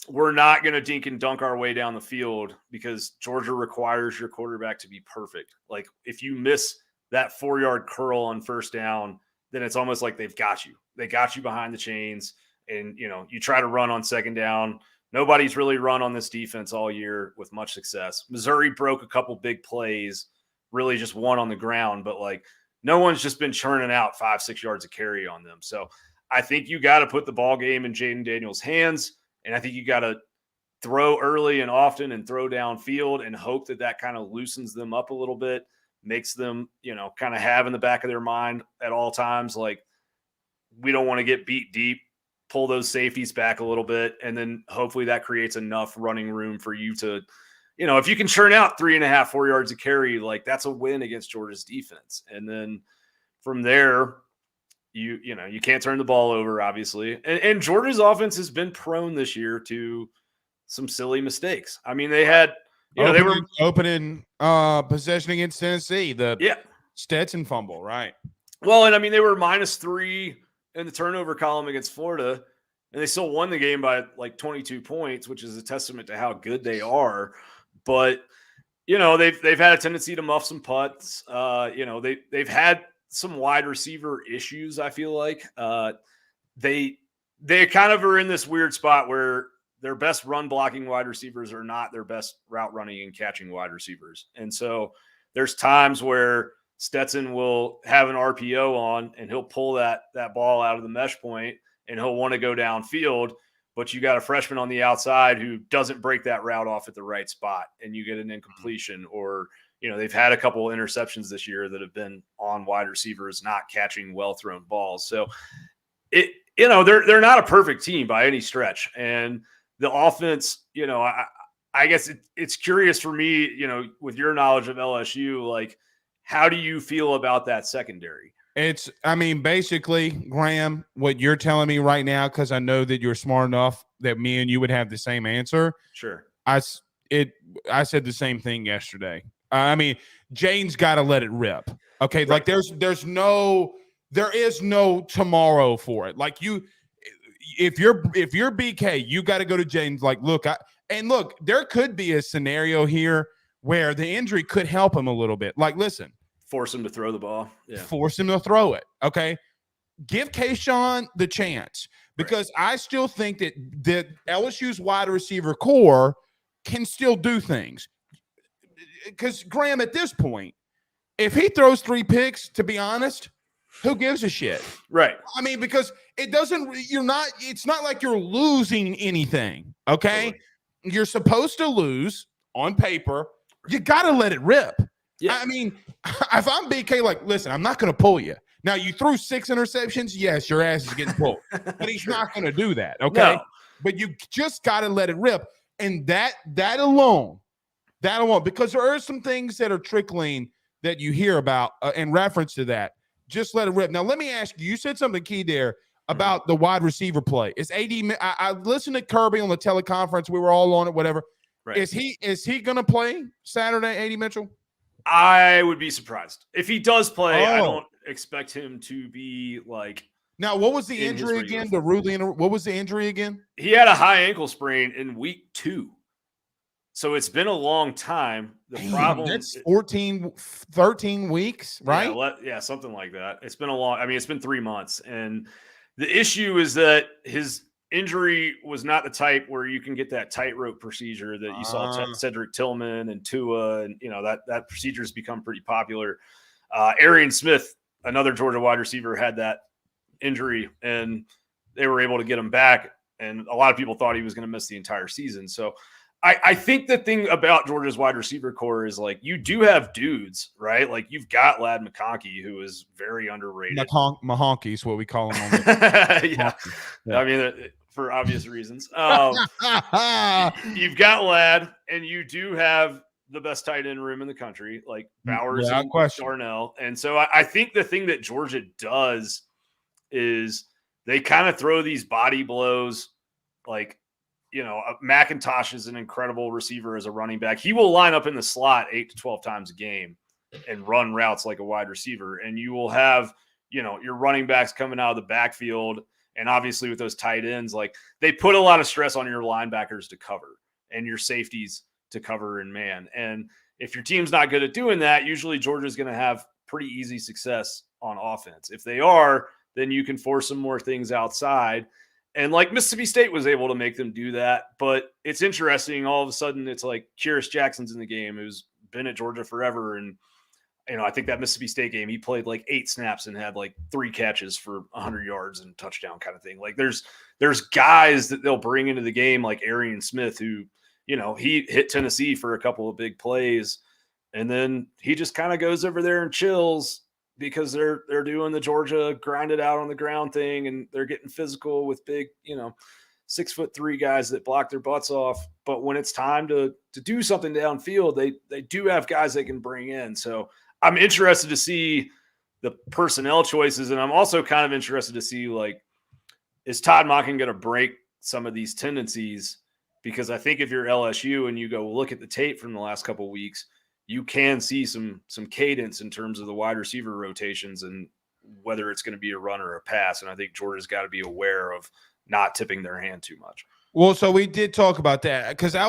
we're not going to dink and dunk our way down the field because Georgia requires your quarterback to be perfect. Like if you miss that 4-yard curl on first down, then it's almost like they've got you. They got you behind the chains and, you try to run on second down. Nobody's really run on this defense all year with much success. Missouri broke a couple big plays, really just one on the ground, but like no one's just been churning out 5-6 yards of carry on them. So I think you got to put the ball game in Jaden Daniels' hands. And I think you got to throw early and often and throw downfield and hope that kind of loosens them up a little bit, makes them, kind of have in the back of their mind at all times, like we don't want to get beat deep, pull those safeties back a little bit. And then hopefully that creates enough running room for you to, if you can churn out 3.5, 4 yards of carry, like that's a win against Georgia's defense. And then from there, you can't turn the ball over, obviously. And Georgia's offense has been prone this year to some silly mistakes. I mean, they had, they were opening possession against Tennessee, the Stetson fumble, right? Well, and I mean, they were -3 in the turnover column against Florida, and they still won the game by like 22 points, which is a testament to how good they are. But, they've had a tendency to muff some putts. They've had some wide receiver issues. I feel like they kind of are in this weird spot where their best run blocking wide receivers are not their best route running and catching wide receivers. And so there's times where Stetson will have an RPO on and he'll pull that ball out of the mesh point and he'll want to go downfield, but you got a freshman on the outside who doesn't break that route off at the right spot and you get an incompletion. Or they've had a couple of interceptions this year that have been on wide receivers not catching well-thrown balls. So they're not a perfect team by any stretch. And the offense, I guess it's curious for me, with your knowledge of LSU, like how do you feel about that secondary? Basically, Graham, what you're telling me right now, because I know that you're smart enough that me and you would have the same answer. Sure. I said the same thing yesterday. Jane's got to let it rip. Okay. Right. Like there is no tomorrow for it. Like if you're BK, you got to go to Jane's like, look, there could be a scenario here where the injury could help him a little bit. Like, listen, force him to throw the ball. Yeah. Force him to throw it. Okay. Give Kayshawn the chance because I still think that LSU's wide receiver core can still do things. because Graham, at this point, if he throws 3 picks, to be honest, who gives a shit? Right. I mean, because it's not like you're losing anything. Okay. Totally. You're supposed to lose on paper. You got to let it rip. Yeah. I mean, if I'm BK, like, listen, I'm not going to pull you. Now, you threw 6 interceptions. Yes, your ass is getting pulled, but he's not going to do that. Okay. No. But you just got to let it rip. And that alone, because there are some things that are trickling that you hear about in reference to that. Just let it rip. Now, let me ask you, you said something key there about the wide receiver play. Is AD, I listened to Kirby on the teleconference. We were all on it, whatever. Right. Is he going to play Saturday, AD Mitchell? I would be surprised. If he does play, I don't expect him to be like. Now, what was the injury again? What was the injury again? He had a high ankle sprain in week 2. So it's been a long time. The problem that's 13 weeks, right? Yeah, something like that. It's been 3 months. And the issue is that his injury was not the type where you can get that tightrope procedure that you saw Cedric Tillman and Tua, and that procedure has become pretty popular. Arian Smith, another Georgia wide receiver, had that injury, and they were able to get him back. And a lot of people thought he was going to miss the entire season. So I think the thing about Georgia's wide receiver core is, like, you do have dudes, right? Like, you've got Ladd McConkey, who is very underrated. Mahonky is what we call him. Yeah. I mean, for obvious reasons. You've got Ladd, and you do have the best tight end room in the country, like Bowers and Darnell. And so I think the thing that Georgia does is they kind of throw these body blows, like, McIntosh is an incredible receiver as a running back. He will line up in the slot 8 to 12 times a game and run routes like a wide receiver. And you will have, your running backs coming out of the backfield. And obviously with those tight ends, like, they put a lot of stress on your linebackers to cover and your safeties to cover in man. And if your team's not good at doing that, usually Georgia's going to have pretty easy success on offense. If they are, then you can force some more things outside. And like Mississippi State was able to make them do that. But it's interesting. All of a sudden, it's like Kyrus Jackson's in the game, who's been at Georgia forever. And, I think that Mississippi State game, he played like 8 snaps and had like 3 catches for 100 yards and touchdown kind of thing. Like, there's guys that they'll bring into the game, like Arian Smith, who, he hit Tennessee for a couple of big plays. And then he just kind of goes over there and chills, because they're doing the Georgia grind it out on the ground thing, and they're getting physical with big, 6'3" guys that block their butts off. But when it's time to do something downfield, they do have guys they can bring in. So I'm interested to see the personnel choices, and I'm also kind of interested to see, like, is Todd Monken going to break some of these tendencies? Because I think if you're LSU and you go look at the tape from the last couple of weeks, you can see some cadence in terms of the wide receiver rotations and whether it's going to be a run or a pass. And I think Georgia's got to be aware of not tipping their hand too much. Well, so we did talk about that, because I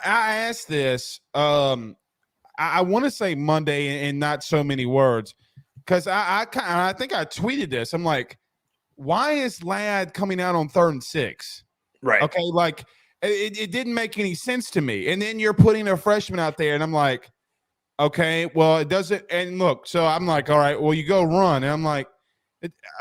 asked this, I want to say Monday in not so many words, because I think I tweeted this. I'm like, why is Ladd coming out on 3rd and 6? Right. Okay. Like, it didn't make any sense to me. And then you're putting a freshman out there, and I'm like, okay, well, it doesn't. And look, so I'm like, all right, well, you go run. And I'm like,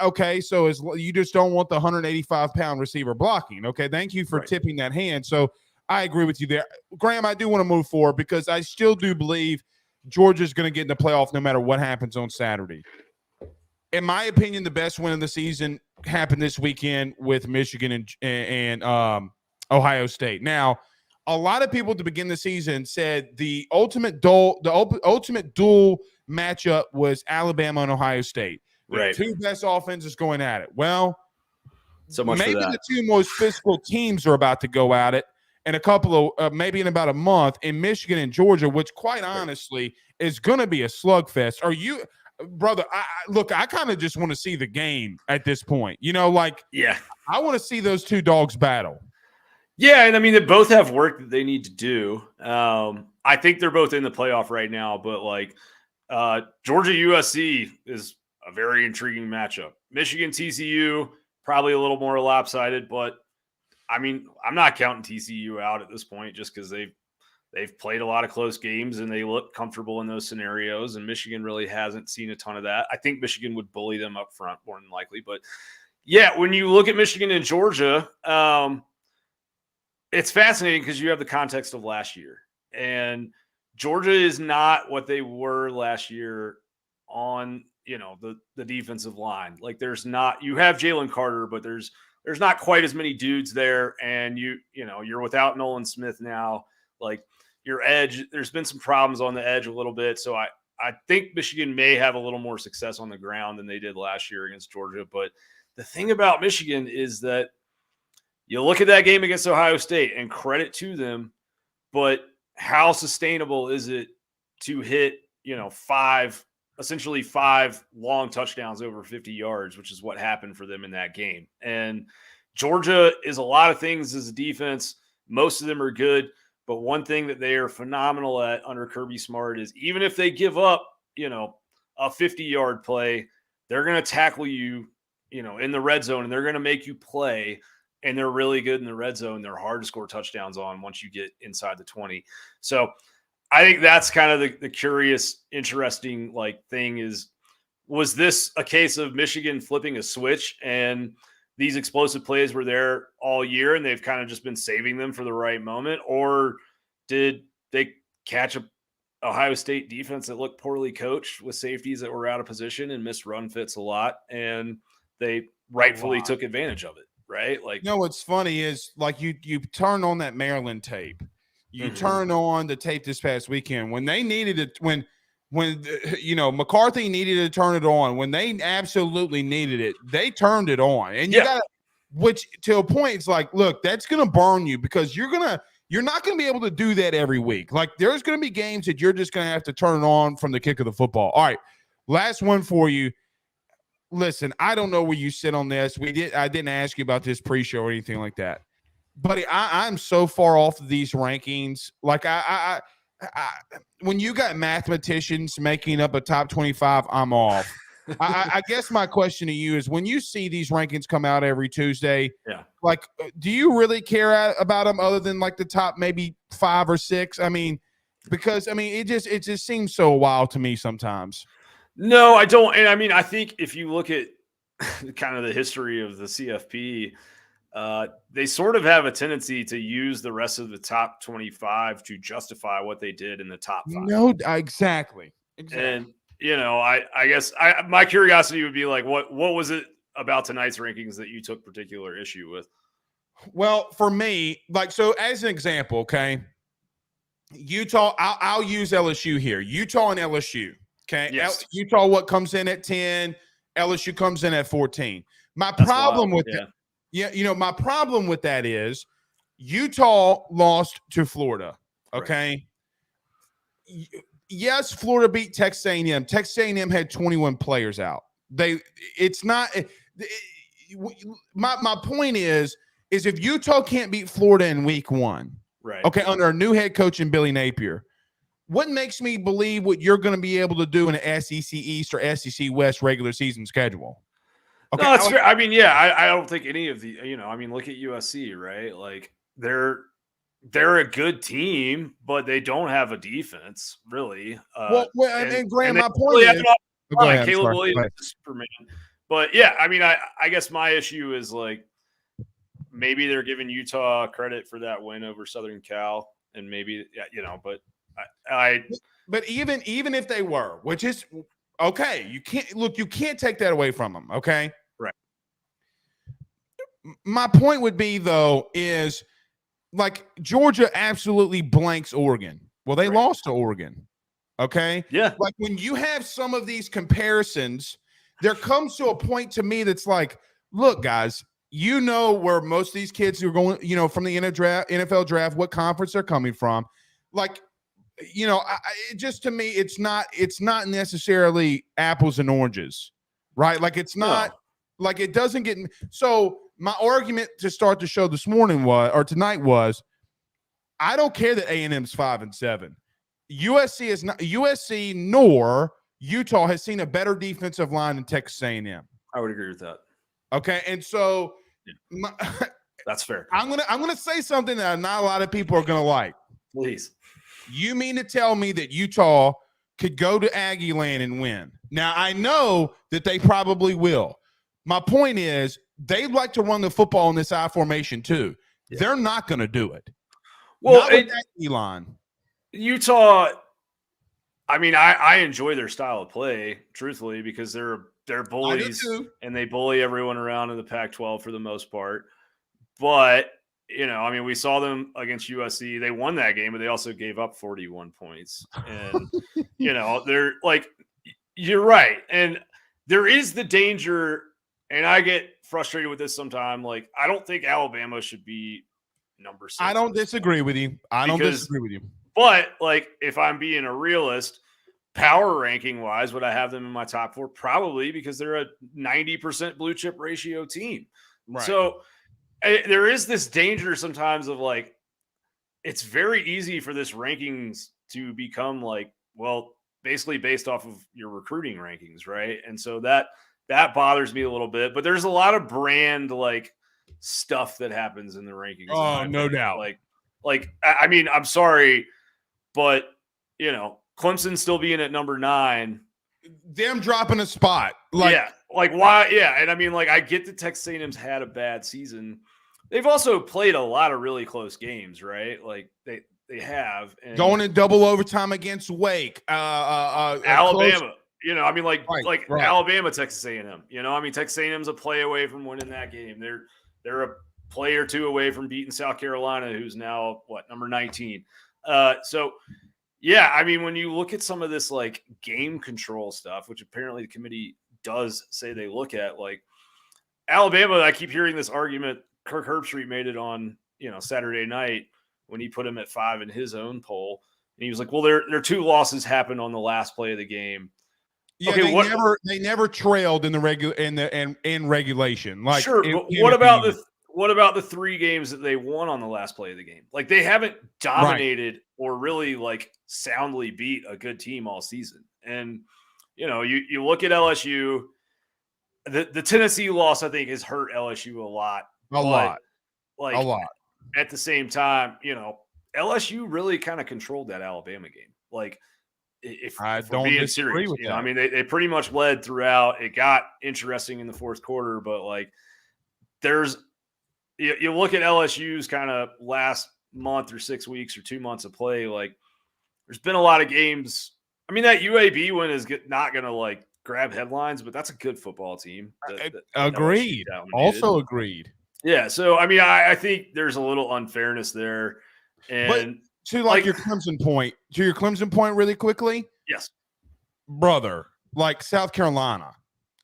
okay, so you just don't want the 185-pound receiver blocking. Okay, thank you for tipping that hand. So I agree with you there. Graham, I do want to move forward, because I still do believe Georgia's going to get in the playoff no matter what happens on Saturday. In my opinion, the best win of the season happened this weekend with Michigan and Ohio State. Now, a lot of people to begin the season said the ultimate duel matchup was Alabama and Ohio State. The 2 best offenses going at it. Well, so much maybe for that. The 2 most physical teams are about to go at it in a couple of maybe in about a month in Michigan and Georgia, which quite honestly is going to be a slugfest. Are you, brother? I kind of just want to see the game at this point. I want to see those 2 dogs battle. Yeah, and I mean, they both have work that they need to do. I think they're both in the playoff right now, but Georgia USC is a very intriguing matchup. Michigan TCU, probably a little more lopsided, but I mean, I'm not counting TCU out at this point just because they've they've played a lot of close games and they look comfortable in those scenarios. And Michigan really hasn't seen a ton of that. I think Michigan would bully them up front more than likely. But yeah, when you look at Michigan and Georgia, it's fascinating because you have the context of last year. And Georgia is not what they were last year on, the defensive line. Like you have Jalen Carter, but there's not quite as many dudes there. And you're without Nolan Smith now. Like your edge, there's been some problems on the edge a little bit. So I think Michigan may have a little more success on the ground than they did last year against Georgia. But the thing about Michigan is that you look at that game against Ohio State, and credit to them, but how sustainable is it to hit, essentially five long touchdowns over 50 yards, which is what happened for them in that game. And Georgia is a lot of things as a defense. Most of them are good, but one thing that they are phenomenal at under Kirby Smart is even if they give up, a 50-yard play, they're going to tackle you, in the red zone, and they're going to make you play. And they're really good in the red zone. They're hard to score touchdowns on once you get inside the 20. So I think that's kind of the curious, interesting thing was this a case of Michigan flipping a switch and these explosive plays were there all year and they've kind of just been saving them for the right moment? Or did they catch a Ohio State defense that looked poorly coached with safeties that were out of position and missed run fits a lot, and they rightfully took advantage of it? Right? What's funny is you turn on that Maryland tape. You turn on the tape this past weekend when they needed it, when McCarthy needed to turn it on, when they absolutely needed it, they turned it on. And you got which to a point, it's like, look, that's going to burn you because you're not going to be able to do that every week. Like there's going to be games that you're just going to have to turn it on from the kick of the football. All right. Last one for you. Listen, I don't know where you sit on this. I didn't ask you about this pre-show or anything like that. But I'm so far off of these rankings. Like I when you got mathematicians making up a top 25, I'm off. I guess my question to you is, when you see these rankings come out every Tuesday, do you really care about them other than the top maybe 5 or 6? Because it just seems so wild to me sometimes. No, I don't. And I think if you look at kind of the history of the CFP, they sort of have a tendency to use the rest of the top 25 to justify what they did in the top 5. No, exactly. And, I guess my curiosity would be what was it about tonight's rankings that you took particular issue with? Well, for me, so as an example, okay, Utah, I'll use LSU here. Utah and LSU. Okay, yes. Utah, what comes in at 10, LSU comes in at 14. My problem with that, my problem with that is Utah lost to Florida. Okay, yes, Florida beat Texas A&M. Texas A&M had 21 players out. My point is if Utah can't beat Florida in week 1, right? Okay, under a new head coach in Billy Napier. What makes me believe what you're going to be able to do in an SEC East or SEC West regular season schedule? Okay, no, that's fair. I don't think any of the, look at USC, right? They're a good team, but they don't have a defense, really. And Graham, my point is, Caleb Williams is Superman. But yeah, I guess my issue is maybe they're giving Utah credit for that win over Southern Cal, and maybe but. But even if they were, which is okay, you can't take that away from them. Okay. Right. My point would be though, is Georgia absolutely blanks Oregon. Well, they lost to Oregon. Okay. Yeah. When you have some of these comparisons, there comes to a point to me that's look, guys, where most of these kids are going, from the NFL draft, what conference they're coming from. Just to me, it's not necessarily apples and oranges, right? It's not it doesn't get. So my argument to start the show tonight was, I don't care that A&M's 5-7. USC is not. USC nor Utah has seen a better defensive line than Texas A&M. I would agree with that. Okay, and so that's fair. I'm gonna say something that not a lot of people are gonna like. Please. You mean to tell me that Utah could go to Aggie Land and win? Now, I know that they probably will. My point is, they like to run the football in this I formation too. Yeah. They're not going to do it. Well, not with that Elon. Utah, I mean, I enjoy their style of play, truthfully, because they're bullies and they bully everyone around in the Pac-12 for the most part. But, you know, I mean, we saw them against USC. They won that game, but they also gave up 41 points. And, you know, they're like, you're right. And there is the danger, and I get frustrated with this sometimes. Like, I don't think Alabama should be number 6. I don't disagree with you. But, like, if I'm being a realist, power ranking wise, would I have them in my top 4? Probably, because they're a 90% blue chip ratio team. Right. So there is this danger sometimes of, like, it's very easy for this rankings to become like, well, basically based off of your recruiting rankings, right? And so that bothers me a little bit. But there's a lot of brand like stuff that happens in the rankings. Oh, no doubt. Like I mean, I'm sorry, but you know, Clemson still being at number 9, them dropping a spot, like why? Yeah, and I mean, like, I get that Texas A&M's had a bad season. They've also played a lot of really close games, right? Like they have going in double overtime against Wake, Alabama. Close. You know, I mean, like Alabama, Texas A&M. You know, I mean, Texas A&M's a play away from winning that game. They're a play or two away from beating South Carolina, who's now number 19. So yeah, I mean, when you look at some of this like game control stuff, which apparently the committee does say they look at, like Alabama, I keep hearing this argument. Kirk Herbstreit made it on, you know, Saturday night when he put him at 5 in his own poll. And he was like, well, their 2 losses happened on the last play of the game. Yeah, okay, they never trailed in the in regulation. Like, sure, but what about the 3 games that they won on the last play of the game? Like, they haven't dominated or really like soundly beat a good team all season. And you know, you look at LSU, the Tennessee loss, I think, has hurt LSU a lot. At the same time, you know, LSU really kind of controlled that Alabama game. Like, if don't being serious, with you know, I mean, they pretty much led throughout. It got interesting in the fourth quarter, but like, you look at LSU's kind of last month or 6 weeks or 2 months of play. Like, there's been a lot of games. I mean, that UAB win is not going to like grab headlines, but that's a good football team. Agreed. Also agreed. Yeah. So, I mean, I think there's a little unfairness there. And but to like your Clemson point really quickly. Yes. Brother, like South Carolina.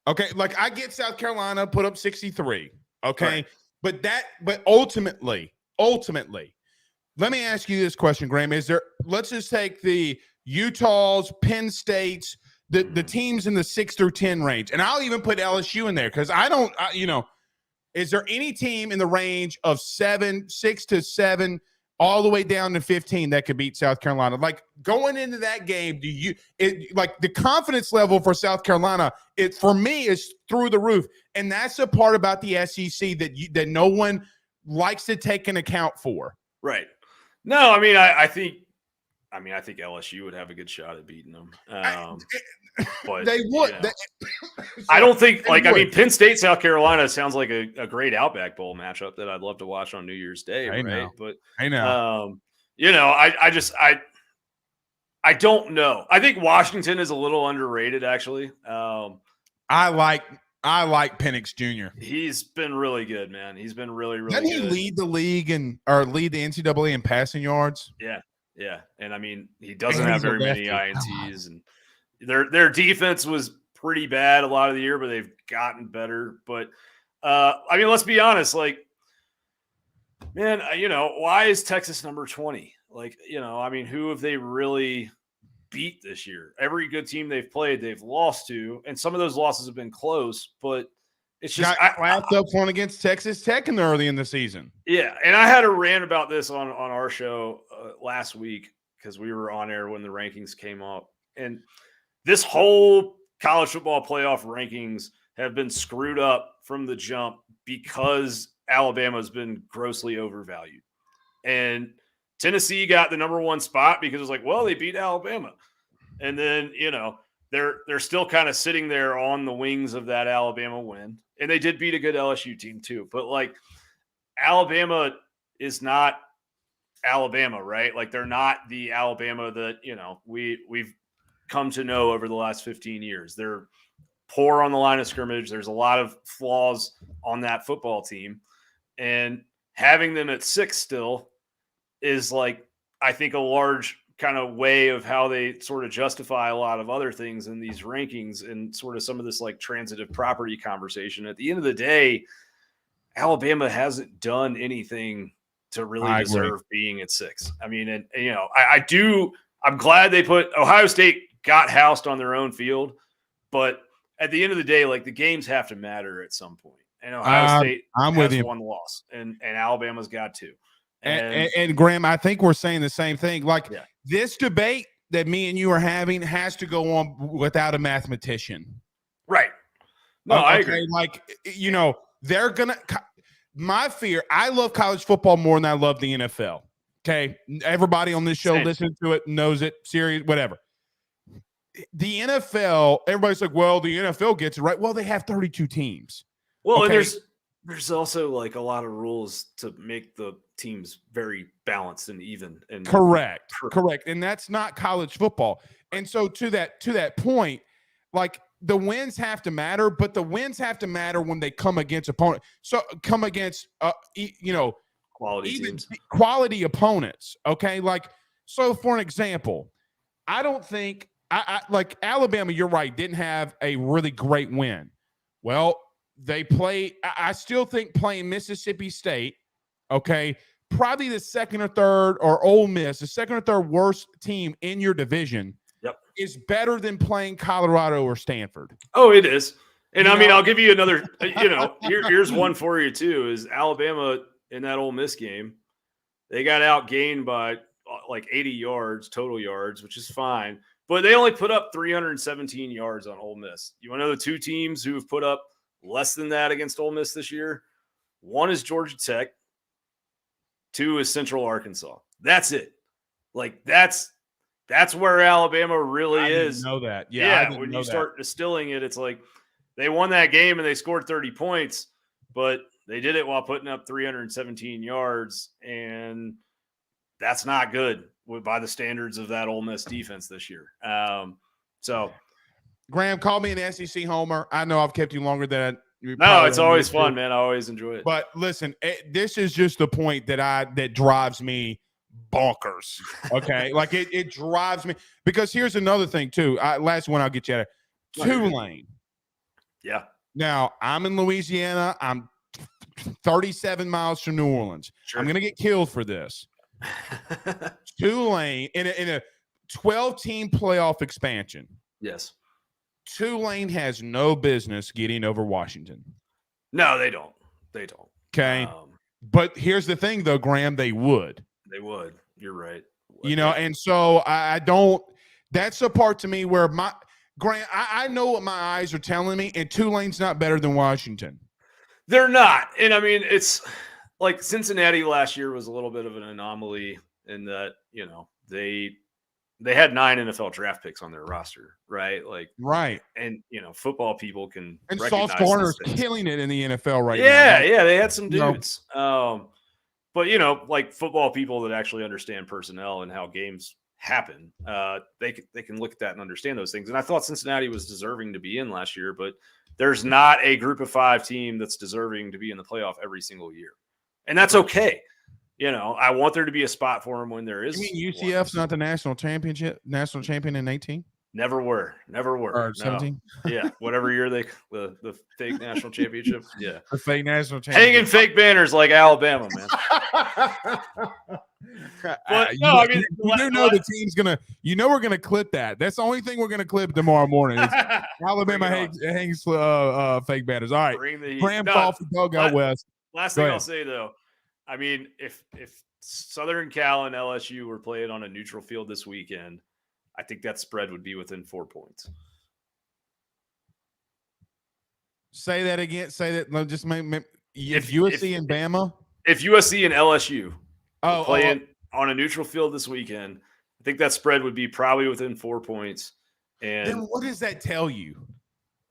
Okay. Like, I get South Carolina put up 63. Okay. Right. But ultimately, let me ask you this question, Graham. Let's just take the Utah's, Penn State's, the teams in the 6 through 10 range. And I'll even put LSU in there because is there any team in the range of 6 to 7, all the way down to 15 that could beat South Carolina? Like, going into that game, like the confidence level for South Carolina, for me is through the roof. And that's the part about the SEC that no one likes to take an account for. Right. No, I mean, I think LSU would have a good shot at beating them. But they would. You know, I don't think I mean, Penn State, South Carolina sounds like a great Outback Bowl matchup that I'd love to watch on New Year's Day. But I know. You know, I don't know. I think Washington is a little underrated, actually. I like Penix Jr. He's been really good, man. He's been really, really good. Didn't he lead the league or lead the NCAA in passing yards? Yeah. And I mean, he doesn't have very many INTs, and their defense was pretty bad a lot of the year, but they've gotten better. But I mean, let's be honest, like, man, you know, why is Texas number 20? Like, you know, I mean, who have they really beat this year? Every good team they've played, they've lost to, and some of those losses have been close, but it's just wrapped up one against Texas Tech early in the season. Yeah, and I had a rant about this on our show last week because we were on air when the rankings came up, and this whole college football playoff rankings have been screwed up from the jump because Alabama's been grossly overvalued. And Tennessee got the number 1 spot because it was like, well, they beat Alabama. And then, they're still kind of sitting there on the wings of that Alabama win. And they did beat a good LSU team too. But like Alabama is not Alabama, right? Like they're not the Alabama that, we've come to know over the last 15 years. They're poor on the line of scrimmage. There's a lot of flaws on that football team. And having them at 6 still is like, I think, a large kind of way of how they sort of justify a lot of other things in these rankings and sort of some of this like transitive property conversation. At the end of the day, Alabama hasn't done anything to really deserve being at 6. I mean, and I'm glad they put Ohio State got housed on their own field, but at the end of the day, like the games have to matter at some point. And Ohio State has 1 loss, and Alabama's got 2. And Graham, I think we're saying the same thing. Like this debate that me and you are having has to go on without a mathematician. Right. No, I agree. Like, they're going to – my fear – I love college football more than I love the NFL. Okay? Everybody on this show listening to it knows it, serious, whatever. The NFL, everybody's like, well, the NFL gets it right. Well, they have 32 teams. Well, and there's also like a lot of rules to make the teams very balanced and even. And correct. And that's not college football. And so to that point, like the wins have to matter, but the wins have to matter when they come against opponents. So come against, quality teams, quality opponents. Okay. Like, so for an example, I don't think I like Alabama, you're right, didn't have a really great win. Well, they play, I still think playing Mississippi State, okay, probably the second or third, or Ole Miss, the second or third worst team in your division is better than playing Colorado or Stanford. Oh, it is. And I'll give you another, here's one for you too, is Alabama in that Ole Miss game, they got outgained by like 80 yards, total yards, which is fine. But they only put up 317 yards on Ole Miss. You want to know the 2 teams who have put up less than that against Ole Miss this year? 1 is Georgia Tech. 2 is Central Arkansas. That's it. Like that's where Alabama really is. I didn't know that. When you start distilling it, it's like they won that game and they scored 30 points, but they did it while putting up 317 yards, and that's not good by the standards of that Ole Miss defense this year. So, Graham, call me an SEC homer. I know I've kept you longer than no, it's always fun, man. I always enjoy it. But listen, this is just the point that drives me bonkers. Okay, like it drives me, because here's another thing too. Last one, I'll get you at it. Tulane. Yeah. Now I'm in Louisiana. I'm 37 miles from New Orleans. Sure. I'm gonna get killed for this. Tulane in a 12-team playoff expansion. Yes. Tulane has no business getting over Washington. No, they don't. Okay. But here's the thing, though, Graham, they would. They would. You're right. And so I don't – that's the part to me where Graham, I know what my eyes are telling me, and Tulane's not better than Washington. They're not. And, I mean, it's like Cincinnati last year was a little bit of an anomaly in that, they had 9 NFL draft picks on their roster, right? Like, right. And football people can and recognize Sauce Gardner's killing it in the NFL right now. Yeah, they had some dudes. But like football people that actually understand personnel and how games happen, they can look at that and understand those things. And I thought Cincinnati was deserving to be in last year, but there's not a Group of 5 team that's deserving to be in the playoff every single year, and that's okay. I want there to be a spot for him when there is. You mean UCF's not the national champion in 18? Never were. Or 17? No. Yeah, whatever year the fake national championship. Yeah, the fake national championship. Hanging fake banners like Alabama, man. But no, I mean, you do know the team's gonna. We're gonna clip that. That's the only thing we're gonna clip tomorrow morning. Alabama hangs fake banners. All right, Graham Coffey, go out west. Last thing I'll say though. I mean, if Southern Cal and LSU were playing on a neutral field this weekend, I think that spread would be within 4 points. Say that again. Say that. Just if USC and Bama. If USC and LSU on a neutral field this weekend. I think that spread would be probably within 4 points. And then what does that tell you?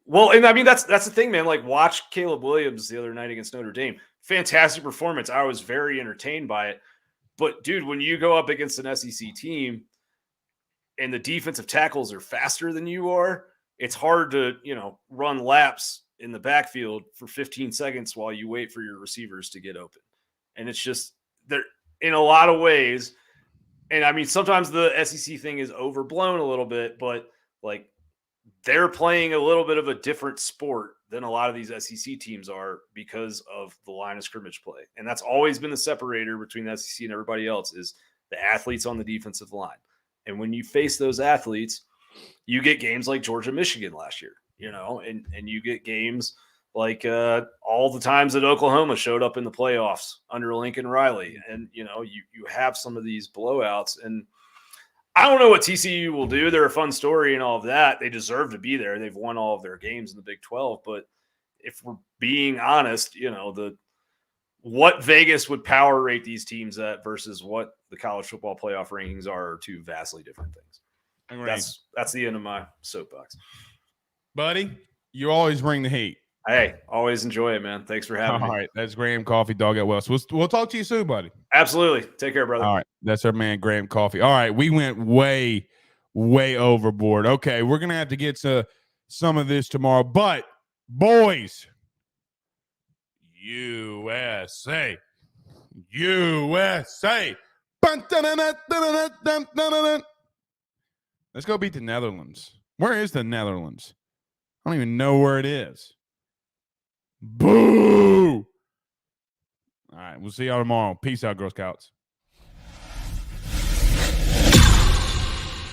Well, and I mean that's the thing, man. Like, watch Caleb Williams the other night against Notre Dame. Fantastic performance. I was very entertained by it. But dude, when you go up against an SEC team and the defensive tackles are faster than you are, it's hard to, run laps in the backfield for 15 seconds while you wait for your receivers to get open. And it's just, they're in a lot of ways. And I mean, sometimes the SEC thing is overblown a little bit, but like, they're playing a little bit of a different sport than a lot of these SEC teams are because of the line of scrimmage play. And that's always been the separator between the SEC and everybody else, is the athletes on the defensive line. And when you face those athletes, you get games like Georgia, Michigan last year, and you get games like all the times that Oklahoma showed up in the playoffs under Lincoln Riley. And, you have some of these blowouts, and I don't know what TCU will do. They're a fun story and all of that. They deserve to be there. They've won all of their games in the Big 12. But if we're being honest, what Vegas would power rate these teams at versus what the college football playoff rankings are two vastly different things. That's the end of my soapbox. Buddy, you always bring the heat. Hey, always enjoy it, man. Thanks for having me. All right. That's Graham Coffey, Dog at Wells. We'll talk to you soon, buddy. Absolutely. Take care, brother. All right. That's our man, Graham Coffey. All right. We went way, way overboard. Okay. We're going to have to get to some of this tomorrow. But, boys, USA. Let's go beat the Netherlands. Where is the Netherlands? I don't even know where it is. Boo! All right, we'll see y'all tomorrow. Peace out, Girl Scouts.